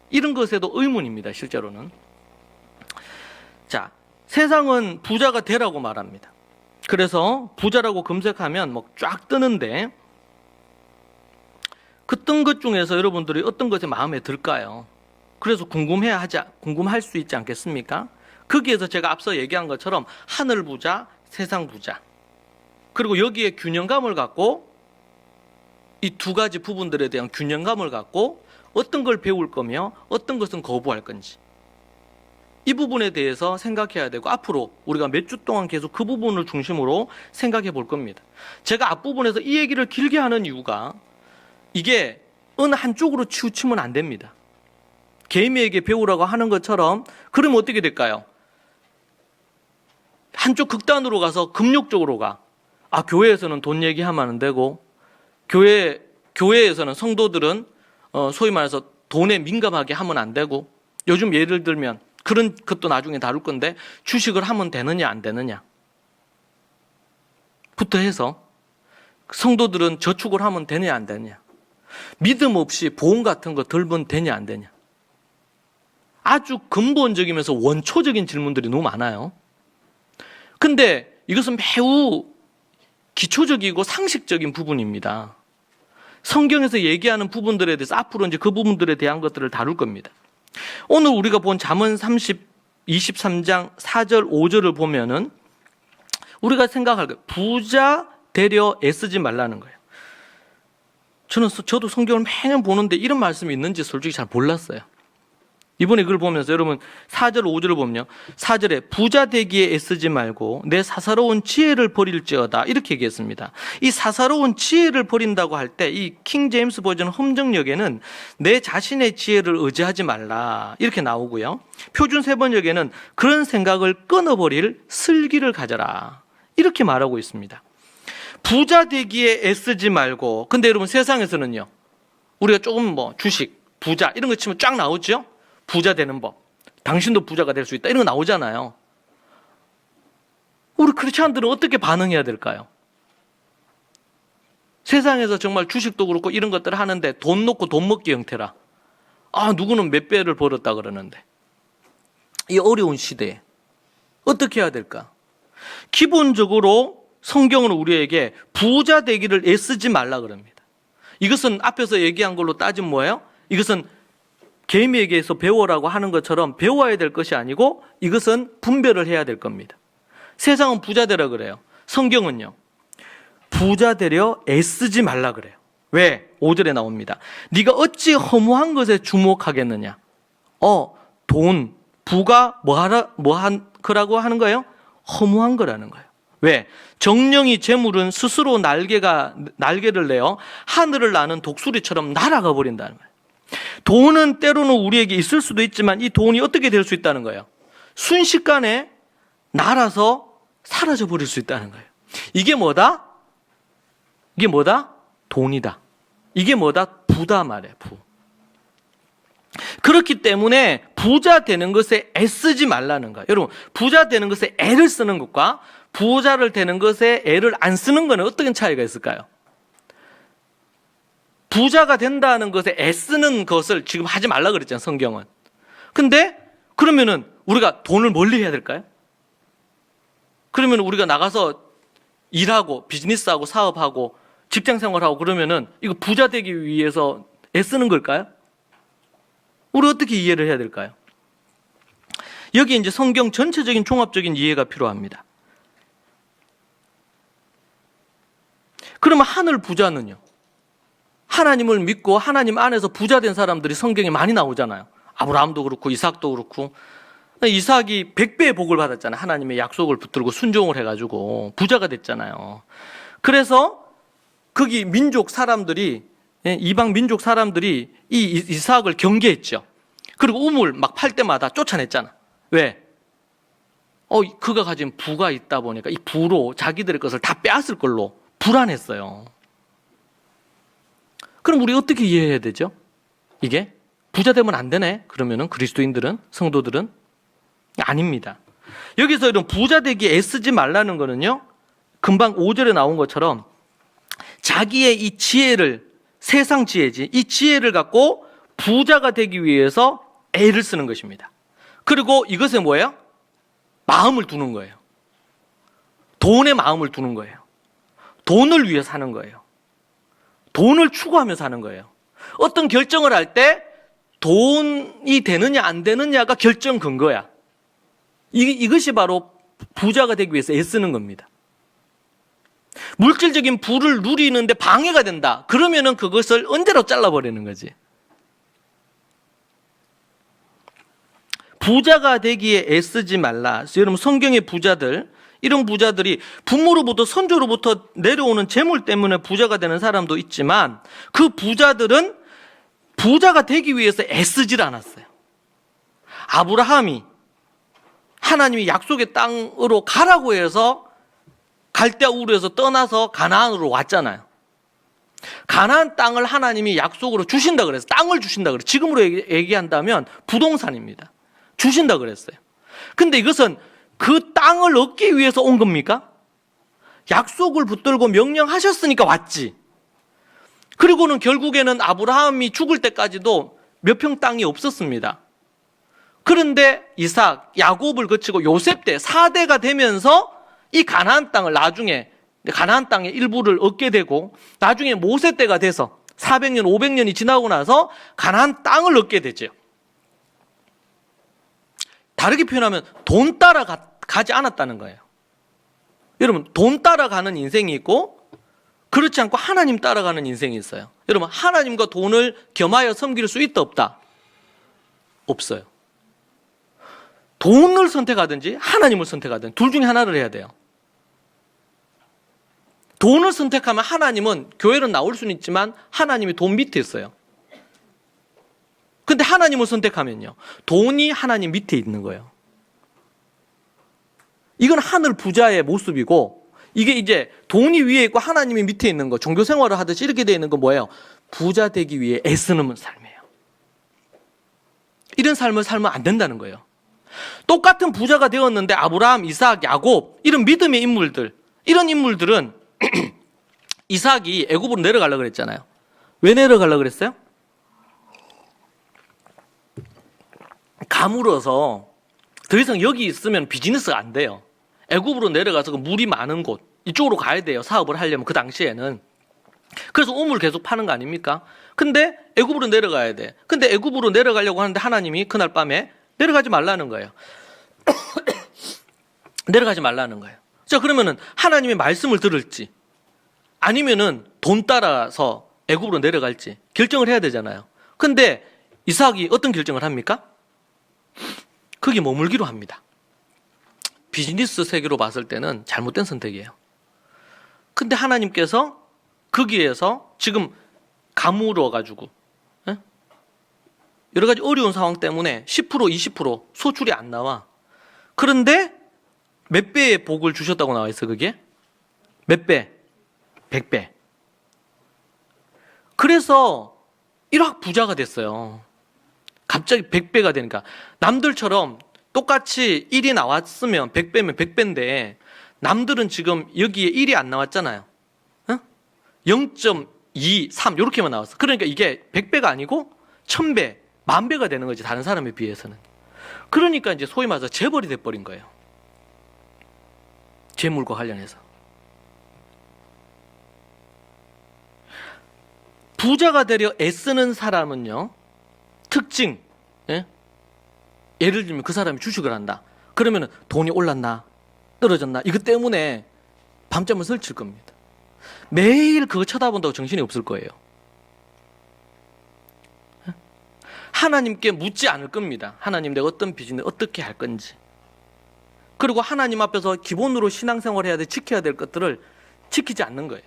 이런 것에도 의문입니다, 실제로는. 자, 세상은 부자가 되라고 말합니다. 그래서 부자라고 검색하면 뭐 쫙 뜨는데 그 뜬 것 중에서 여러분들이 어떤 것이 마음에 들까요? 그래서 궁금할 수 있지 않겠습니까? 거기에서 제가 앞서 얘기한 것처럼 하늘 부자, 세상 부자, 그리고 여기에 균형감을 갖고 이 두 가지 부분들에 대한 균형감을 갖고 어떤 걸 배울 거며 어떤 것은 거부할 건지, 이 부분에 대해서 생각해야 되고 앞으로 우리가 몇 주 동안 계속 그 부분을 중심으로 생각해 볼 겁니다. 제가 앞부분에서 이 얘기를 길게 하는 이유가 이게 어느 한쪽으로 치우치면 안 됩니다. 개미에게 배우라고 하는 것처럼 그러면 어떻게 될까요? 한쪽 극단으로 가서 금욕적으로 가. 교회에서는 돈 얘기하면 안 되고 교회에서는 성도들은 소위 말해서 돈에 민감하게 하면 안 되고, 요즘 예를 들면 그런 것도 나중에 다룰 건데 주식을 하면 되느냐 안 되느냐 부터 해서 성도들은 저축을 하면 되냐 안 되냐, 믿음 없이 보험 같은 거 들면 되냐 안 되냐, 아주 근본적이면서 원초적인 질문들이 너무 많아요. 근데 이것은 매우 기초적이고 상식적인 부분입니다. 성경에서 얘기하는 부분들에 대해서 앞으로 이제 그 부분들에 대한 것들을 다룰 겁니다. 오늘 우리가 본 잠언 23장 4절 5절을 보면은 우리가 생각할 거예요. 부자 되려 애쓰지 말라는 거예요. 저도 성경을 매년 보는데 이런 말씀이 있는지 솔직히 잘 몰랐어요. 이번에 그걸 보면서 여러분 4절 5절을 보면요, 4절에 부자 되기에 애쓰지 말고 내 사사로운 지혜를 버릴지어다, 이렇게 얘기했습니다. 이 사사로운 지혜를 버린다고 할 때 이 킹 제임스 버전 험정역에는 내 자신의 지혜를 의지하지 말라 이렇게 나오고요, 표준 세번역에는 그런 생각을 끊어버릴 슬기를 가져라 이렇게 말하고 있습니다. 부자 되기에 애쓰지 말고, 근데 여러분 세상에서는요, 우리가 조금 뭐 주식, 부자 이런 거 치면 쫙 나오죠. 부자 되는 법, 당신도 부자가 될 수 있다, 이런 거 나오잖아요. 우리 크리스찬들은 어떻게 반응해야 될까요? 세상에서 정말 주식도 그렇고 이런 것들을 하는데 돈 놓고 돈 먹기 형태라, 누구는 몇 배를 벌었다 그러는데, 이 어려운 시대에 어떻게 해야 될까? 기본적으로 성경은 우리에게 부자 되기를 애쓰지 말라 그럽니다. 이것은 앞에서 얘기한 걸로 따지면 뭐예요? 이것은 개미에게서 배우라고 하는 것처럼 배워야 될 것이 아니고 이것은 분별을 해야 될 겁니다. 세상은 부자 되라 그래요. 성경은요, 부자 되려 애쓰지 말라 그래요. 왜? 5절에 나옵니다. 네가 어찌 허무한 것에 주목하겠느냐. 돈, 부가 뭐라고 하는 거예요? 허무한 거라는 거예요. 왜? 정령이 재물은 스스로 날개를 내어 하늘을 나는 독수리처럼 날아가 버린다는 거예요. 돈은 때로는 우리에게 있을 수도 있지만 이 돈이 어떻게 될 수 있다는 거예요? 순식간에 날아서 사라져 버릴 수 있다는 거예요. 이게 뭐다? 돈이다. 이게 뭐다? 부다 말이에요. 부. 그렇기 때문에 부자 되는 것에 애쓰지 말라는 거예요. 여러분, 부자 되는 것에 애를 쓰는 것과 부자를 되는 것에 애를 안 쓰는 것은 어떤 차이가 있을까요? 부자가 된다는 것에 애쓰는 것을 지금 하지 말라 그랬잖아요, 성경은. 근데 그러면은 우리가 돈을 멀리 해야 될까요? 그러면 우리가 나가서 일하고 비즈니스하고 사업하고 직장 생활하고 그러면은 이거 부자 되기 위해서 애쓰는 걸까요? 우리 어떻게 이해를 해야 될까요? 여기 이제 성경 전체적인 종합적인 이해가 필요합니다. 그러면 하늘 부자는요? 하나님을 믿고 하나님 안에서 부자 된 사람들이 성경에 많이 나오잖아요. 아브라함도 그렇고 이삭도 그렇고. 이삭이 100배의 복을 받았잖아요. 하나님의 약속을 붙들고 순종을 해가지고 부자가 됐잖아요. 그래서 거기 민족 사람들이, 이방 민족 사람들이 이 이삭을 경계했죠. 그리고 우물 막 팔 때마다 쫓아냈잖아. 왜? 그가 가진 부가 있다 보니까 이 부로 자기들의 것을 다 빼앗을 걸로 불안했어요. 그럼 우리 어떻게 이해해야 되죠? 이게 부자 되면 안 되네? 그러면은 그리스도인들은, 성도들은 아닙니다. 여기서 이런 부자 되기에 애쓰지 말라는 거는요, 금방 5절에 나온 것처럼 자기의 이 지혜를, 세상 지혜지, 이 지혜를 갖고 부자가 되기 위해서 애를 쓰는 것입니다. 그리고 이것에 뭐예요? 마음을 두는 거예요. 돈에 마음을 두는 거예요. 돈을 위해 사는 거예요. 돈을 추구하며 사는 거예요. 어떤 결정을 할 때 돈이 되느냐 안 되느냐가 결정 근거야. 이것이 바로 부자가 되기 위해서 애쓰는 겁니다. 물질적인 부를 누리는데 방해가 된다. 그러면은 그것을 언제로 잘라버리는 거지. 부자가 되기에 애쓰지 말라. 여러분 성경의 부자들, 이런 부자들이 부모로부터 선조로부터 내려오는 재물 때문에 부자가 되는 사람도 있지만 그 부자들은 부자가 되기 위해서 애쓰질 않았어요. 아브라함이 하나님이 약속의 땅으로 가라고 해서 갈대아 우르에서 떠나서 가나안으로 왔잖아요. 가나안 땅을 하나님이 약속으로 주신다 그랬어요. 땅을 주신다 그랬어요. 지금으로 얘기한다면 부동산입니다. 주신다 그랬어요. 근데 이것은 그 땅을 얻기 위해서 온 겁니까? 약속을 붙들고 명령하셨으니까 왔지. 그리고는 결국에는 아브라함이 죽을 때까지도 몇 평 땅이 없었습니다. 그런데 이삭, 야곱을 거치고 요셉 때 4대가 되면서 이 가나안 땅을 나중에 가나안 땅의 일부를 얻게 되고 나중에 모세 때가 돼서 400년, 500년이 지나고 나서 가나안 땅을 얻게 되죠. 다르게 표현하면 돈 따라 가지 않았다는 거예요. 여러분, 돈 따라가는 인생이 있고 그렇지 않고 하나님 따라가는 인생이 있어요. 여러분, 하나님과 돈을 겸하여 섬길 수 있다 없다? 없어요. 돈을 선택하든지 하나님을 선택하든지 둘 중에 하나를 해야 돼요. 돈을 선택하면 하나님은 교회로 나올 수는 있지만 하나님이 돈 밑에 있어요. 근데 하나님을 선택하면요, 돈이 하나님 밑에 있는 거예요. 이건 하늘 부자의 모습이고, 이게 이제 돈이 위에 있고 하나님이 밑에 있는 거, 종교 생활을 하듯이 이렇게 되어 있는 건 뭐예요? 부자 되기 위해 애쓰는 삶이에요. 이런 삶을 살면 안 된다는 거예요. 똑같은 부자가 되었는데 아브라함, 이삭, 야곱, 이런 믿음의 인물들, 이런 인물들은 이삭이 애굽으로 내려가려고 그랬잖아요. 왜 내려가려고 그랬어요? 가물어서 더 이상 여기 있으면 비즈니스가 안 돼요. 애굽으로 내려가서 그 물이 많은 곳 이쪽으로 가야 돼요. 사업을 하려면 그 당시에는. 그래서 우물 계속 파는 거 아닙니까? 근데 애굽으로 내려가야 돼. 근데 애굽으로 내려가려고 하는데 하나님이 그날 밤에 내려가지 말라는 거예요. 내려가지 말라는 거예요. 자, 그러면은 하나님의 말씀을 들을지 아니면은 돈 따라서 애굽으로 내려갈지 결정을 해야 되잖아요. 근데 이삭이 어떤 결정을 합니까? 거기 머물기로 합니다. 비즈니스 세계로 봤을 때는 잘못된 선택이에요. 근데 하나님께서 거기에서 지금 가물어가지고 여러 가지 어려운 상황 때문에 10% 20% 소출이 안 나와. 그런데 몇 배의 복을 주셨다고 나와 있어. 그게 몇 배? 100배. 그래서 1억 부자가 됐어요. 갑자기 100배가 되니까. 남들처럼 똑같이 1이 나왔으면 100배면 100배인데 남들은 지금 여기에 1이 안 나왔잖아요. 0.2, 3 이렇게만 나왔어. 그러니까 이게 100배가 아니고 1000배, 10,000배가 되는 거지, 다른 사람에 비해서는. 그러니까 이제 소위 말해서 재벌이 돼버린 거예요. 재물과 관련해서. 부자가 되려 애쓰는 사람은요, 특징, 예? 예를 들면 그 사람이 주식을 한다. 그러면 돈이 올랐나 떨어졌나 이것 때문에 밤잠을 설칠 겁니다. 매일 그거 쳐다본다고 정신이 없을 거예요. 하나님께 묻지 않을 겁니다. 하나님, 내가 어떤 비즈니스 어떻게 할 건지. 그리고 하나님 앞에서 기본으로 신앙생활 해야 돼, 지켜야 될 것들을 지키지 않는 거예요.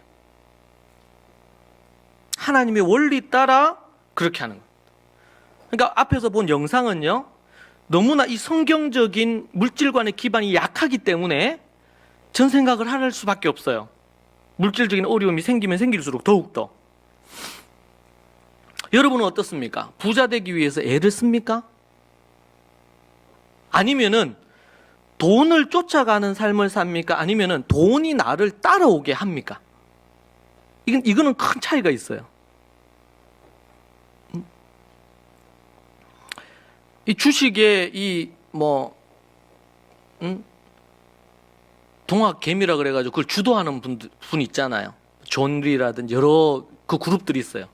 하나님의 원리 따라 그렇게 하는 거예요. 그러니까 앞에서 본 영상은요, 너무나 이 성경적인 물질관의 기반이 약하기 때문에 전 생각을 할 수밖에 없어요. 물질적인 어려움이 생기면 생길수록 더욱더. 여러분은 어떻습니까? 부자 되기 위해서 애를 씁니까? 아니면은 돈을 쫓아가는 삶을 삽니까? 아니면은 돈이 나를 따라오게 합니까? 이거는 큰 차이가 있어요. 이 주식에 동학개미라 그래가지고 그걸 주도하는 분 있잖아요. 존리라든지 여러 그 그룹들이 있어요.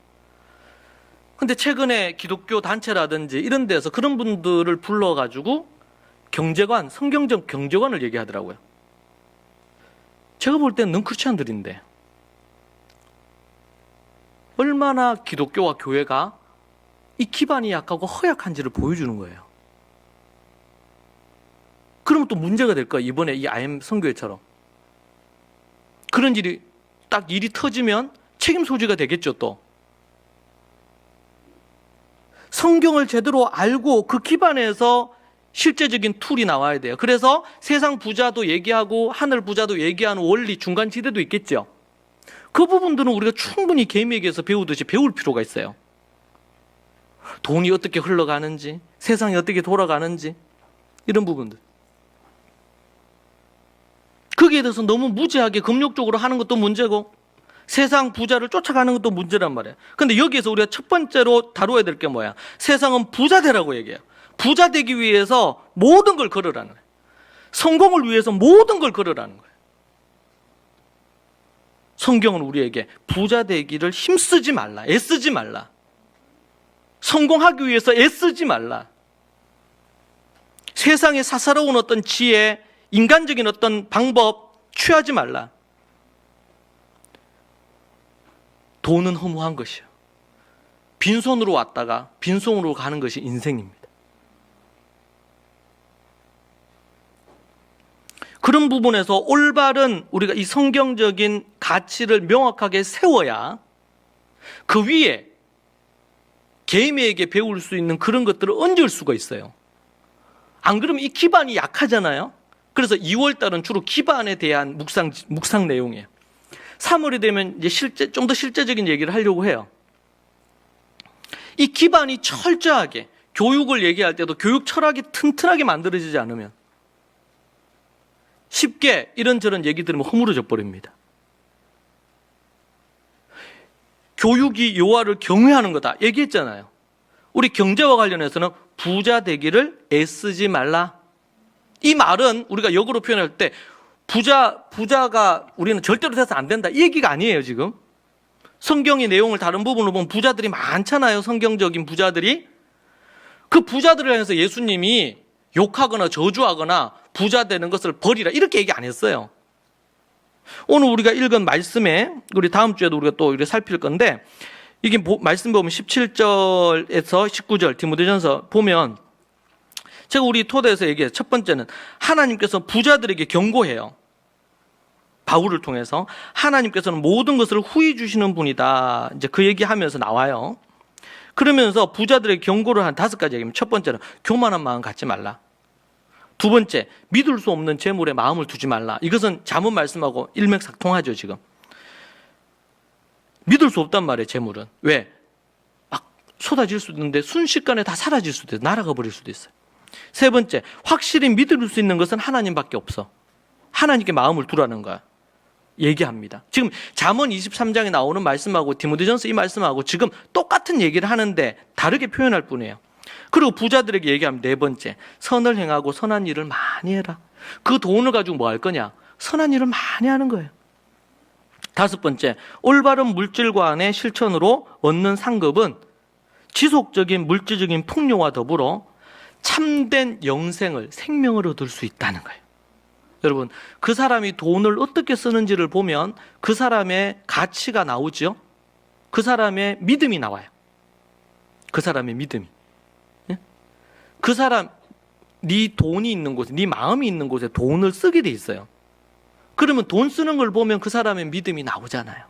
근데 최근에 기독교 단체라든지 이런 데서 그런 분들을 불러가지고 경제관, 성경적 경제관을 얘기하더라고요. 제가 볼 때는 넌 크리스찬들인데 얼마나 기독교와 교회가 이 기반이 약하고 허약한지를 보여주는 거예요. 그러면 또 문제가 될 거야. 이번에 이 IM 선교회처럼. 그런 일이 터지면 책임 소지가 되겠죠. 또 성경을 제대로 알고 그 기반에서 실제적인 툴이 나와야 돼요. 그래서 세상 부자도 얘기하고 하늘 부자도 얘기하는 원리 중간 지대도 있겠죠. 그 부분들은 우리가 충분히 개미에게서 배우듯이 배울 필요가 있어요. 돈이 어떻게 흘러가는지, 세상이 어떻게 돌아가는지, 이런 부분들. 거기에 대해서 너무 무지하게 금욕적으로 하는 것도 문제고 세상 부자를 쫓아가는 것도 문제란 말이에요. 근데 여기에서 우리가 첫 번째로 다루어야 될 게 뭐야? 세상은 부자 되라고 얘기해요. 부자 되기 위해서 모든 걸 걸으라는 거예요. 성공을 위해서 모든 걸 걸으라는 거예요. 성경은 우리에게 부자 되기를 힘쓰지 말라, 애쓰지 말라, 성공하기 위해서 애쓰지 말라, 세상에 사사로운 어떤 지혜, 인간적인 어떤 방법 취하지 말라. 돈은 허무한 것이요, 빈손으로 왔다가 빈손으로 가는 것이 인생입니다. 그런 부분에서 올바른 우리가 이 성경적인 가치를 명확하게 세워야 그 위에 개미에게 배울 수 있는 그런 것들을 얹을 수가 있어요. 안 그러면 이 기반이 약하잖아요. 그래서 2월달은 주로 기반에 대한 묵상 내용이에요. 3월이 되면 이제 좀 더 실제적인 얘기를 하려고 해요. 이 기반이 철저하게, 교육을 얘기할 때도 교육 철학이 튼튼하게 만들어지지 않으면 쉽게 이런저런 얘기 들으면 허물어져 버립니다. 교육이 여호와를 경외하는 거다 얘기했잖아요. 우리 경제와 관련해서는 부자 되기를 애쓰지 말라. 이 말은 우리가 역으로 표현할 때 부자가 우리는 절대로 돼서 안 된다, 이 얘기가 아니에요. 지금 성경의 내용을 다른 부분으로 보면 부자들이 많잖아요. 성경적인 부자들이. 그 부자들을 향해서 예수님이 욕하거나 저주하거나 부자 되는 것을 버리라 이렇게 얘기 안 했어요. 오늘 우리가 읽은 말씀에, 우리 다음 주에도 우리가 또 이렇게 살필 건데, 이게 말씀 보면 17절에서 19절 디모데전서 보면 제가 우리 토대에서 얘기해요. 첫 번째는 하나님께서 부자들에게 경고해요. 바울을 통해서 하나님께서는 모든 것을 후히 주시는 분이다, 이제 그 얘기하면서 나와요. 그러면서 부자들에게 경고를 한 5가지 얘기입니다. 첫 번째는 교만한 마음 갖지 말라. 두 번째, 믿을 수 없는 재물에 마음을 두지 말라. 이것은 잠언 말씀하고 일맥상통하죠. 지금 믿을 수 없단 말이에요. 재물은. 왜? 막 쏟아질 수도 있는데 순식간에 다 사라질 수도 있어요. 날아가 버릴 수도 있어요. 세 번째, 확실히 믿을 수 있는 것은 하나님밖에 없어. 하나님께 마음을 두라는 거야 얘기합니다. 지금 잠언 23장에 나오는 말씀하고 디모데전서 이 말씀하고 지금 똑같은 얘기를 하는데 다르게 표현할 뿐이에요. 그리고 부자들에게 얘기합니다. 네 번째, 선을 행하고 선한 일을 많이 해라. 그 돈을 가지고 뭐 할 거냐? 선한 일을 많이 하는 거예요. 5번째, 올바른 물질관의 실천으로 얻는 상급은 지속적인 물질적인 풍요와 더불어 참된 영생을, 생명을 얻을 수 있다는 거예요. 여러분, 그 사람이 돈을 어떻게 쓰는지를 보면 그 사람의 가치가 나오죠. 그 사람의 믿음이 나와요. 그 사람의 믿음이. 예? 그 사람, 네 돈이 있는 곳에, 네 마음이 있는 곳에 돈을 쓰게 돼 있어요. 그러면 돈 쓰는 걸 보면 그 사람의 믿음이 나오잖아요.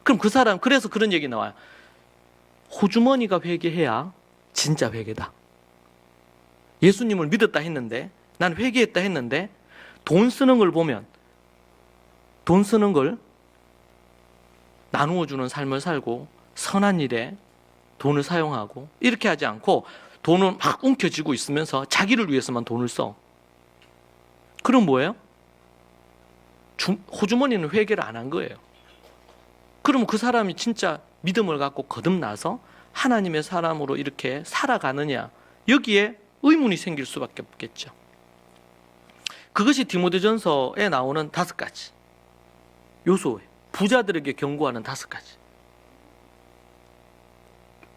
그럼 그 사람, 그래서 그런 얘기 나와요. 호주머니가 회개해야 진짜 회개다. 예수님을 믿었다 했는데, 난 회개했다 했는데, 돈 쓰는 걸 보면, 돈 쓰는 걸 나누어 주는 삶을 살고 선한 일에 돈을 사용하고 이렇게 하지 않고 돈을 막 움켜쥐고 있으면서 자기를 위해서만 돈을 써. 그럼 뭐예요? 호주머니는 회개를 안 한 거예요. 그러면 그 사람이 진짜 믿음을 갖고 거듭나서 하나님의 사람으로 이렇게 살아가느냐, 여기에 의문이 생길 수밖에 없겠죠. 그것이 디모데전서에 나오는 5가지 요소예요. 부자들에게 경고하는 5가지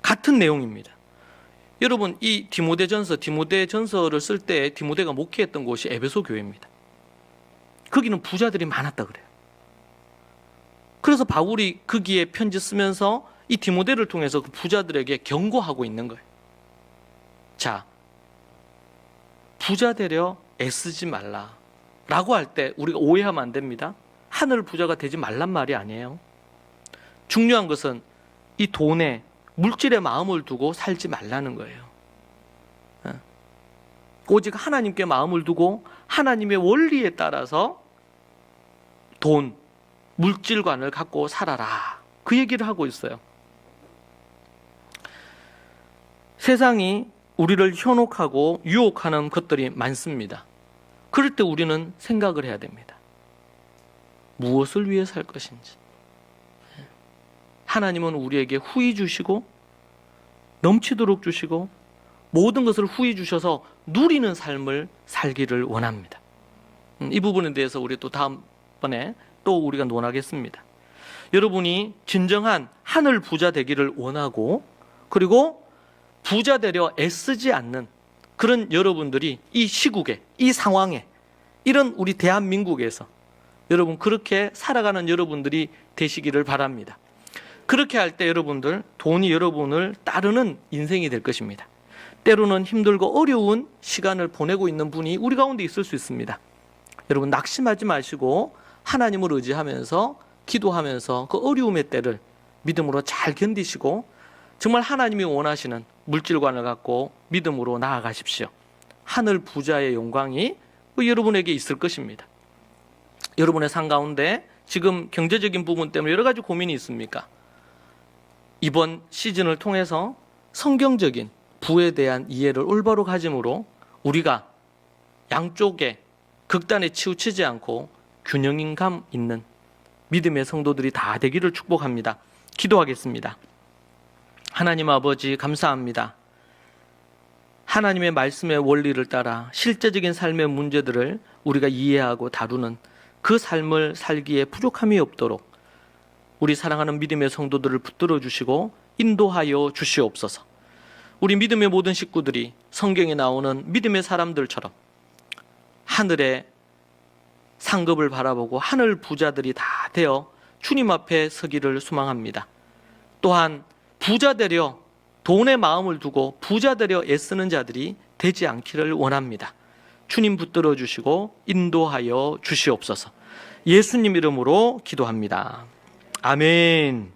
같은 내용입니다. 여러분, 이 디모데전서를 쓸 때 디모데가 목회했던 곳이 에베소 교회입니다. 거기는 부자들이 많았다 그래요. 그래서 바울이 거기에 편지 쓰면서 이 디모데를 통해서 그 부자들에게 경고하고 있는 거예요. 자, 부자 되려 애쓰지 말라 라고 할 때 우리가 오해하면 안 됩니다. 하늘 부자가 되지 말란 말이 아니에요. 중요한 것은 이 돈에, 물질에 마음을 두고 살지 말라는 거예요. 오직 하나님께 마음을 두고 하나님의 원리에 따라서 돈, 물질관을 갖고 살아라, 그 얘기를 하고 있어요. 세상이 우리를 현혹하고 유혹하는 것들이 많습니다. 그럴 때 우리는 생각을 해야 됩니다. 무엇을 위해 살 것인지. 하나님은 우리에게 후히 주시고 넘치도록 주시고 모든 것을 후히 주셔서 누리는 삶을 살기를 원합니다. 이 부분에 대해서 우리 또 다음번에 또 우리가 논하겠습니다. 여러분이 진정한 하늘 부자 되기를 원하고, 그리고 부자 되려 애쓰지 않는 그런 여러분들이 이 시국에, 이 상황에, 이런 우리 대한민국에서 여러분 그렇게 살아가는 여러분들이 되시기를 바랍니다. 그렇게 할 때 여러분들, 돈이 여러분을 따르는 인생이 될 것입니다. 때로는 힘들고 어려운 시간을 보내고 있는 분이 우리 가운데 있을 수 있습니다. 여러분 낙심하지 마시고 하나님을 의지하면서 기도하면서 그 어려움의 때를 믿음으로 잘 견디시고 정말 하나님이 원하시는 물질관을 갖고 믿음으로 나아가십시오. 하늘 부자의 영광이 여러분에게 있을 것입니다. 여러분의 삶 가운데 지금 경제적인 부분 때문에 여러 가지 고민이 있습니까? 이번 시즌을 통해서 성경적인 부에 대한 이해를 올바로 가짐으로 우리가 양쪽에 극단에 치우치지 않고 균형감 있는 믿음의 성도들이 다 되기를 축복합니다. 기도하겠습니다. 하나님 아버지, 감사합니다. 하나님의 말씀의 원리를 따라 실제적인 삶의 문제들을 우리가 이해하고 다루는 그 삶을 살기에 부족함이 없도록 우리 사랑하는 믿음의 성도들을 붙들어 주시고 인도하여 주시옵소서. 우리 믿음의 모든 식구들이 성경에 나오는 믿음의 사람들처럼 하늘의 상급을 바라보고 하늘 부자들이 다 되어 주님 앞에 서기를 소망합니다. 또한 부자 되려 돈에 마음을 두고 부자 되려 애쓰는 자들이 되지 않기를 원합니다. 주님 붙들어 주시고 인도하여 주시옵소서. 예수님 이름으로 기도합니다. 아멘.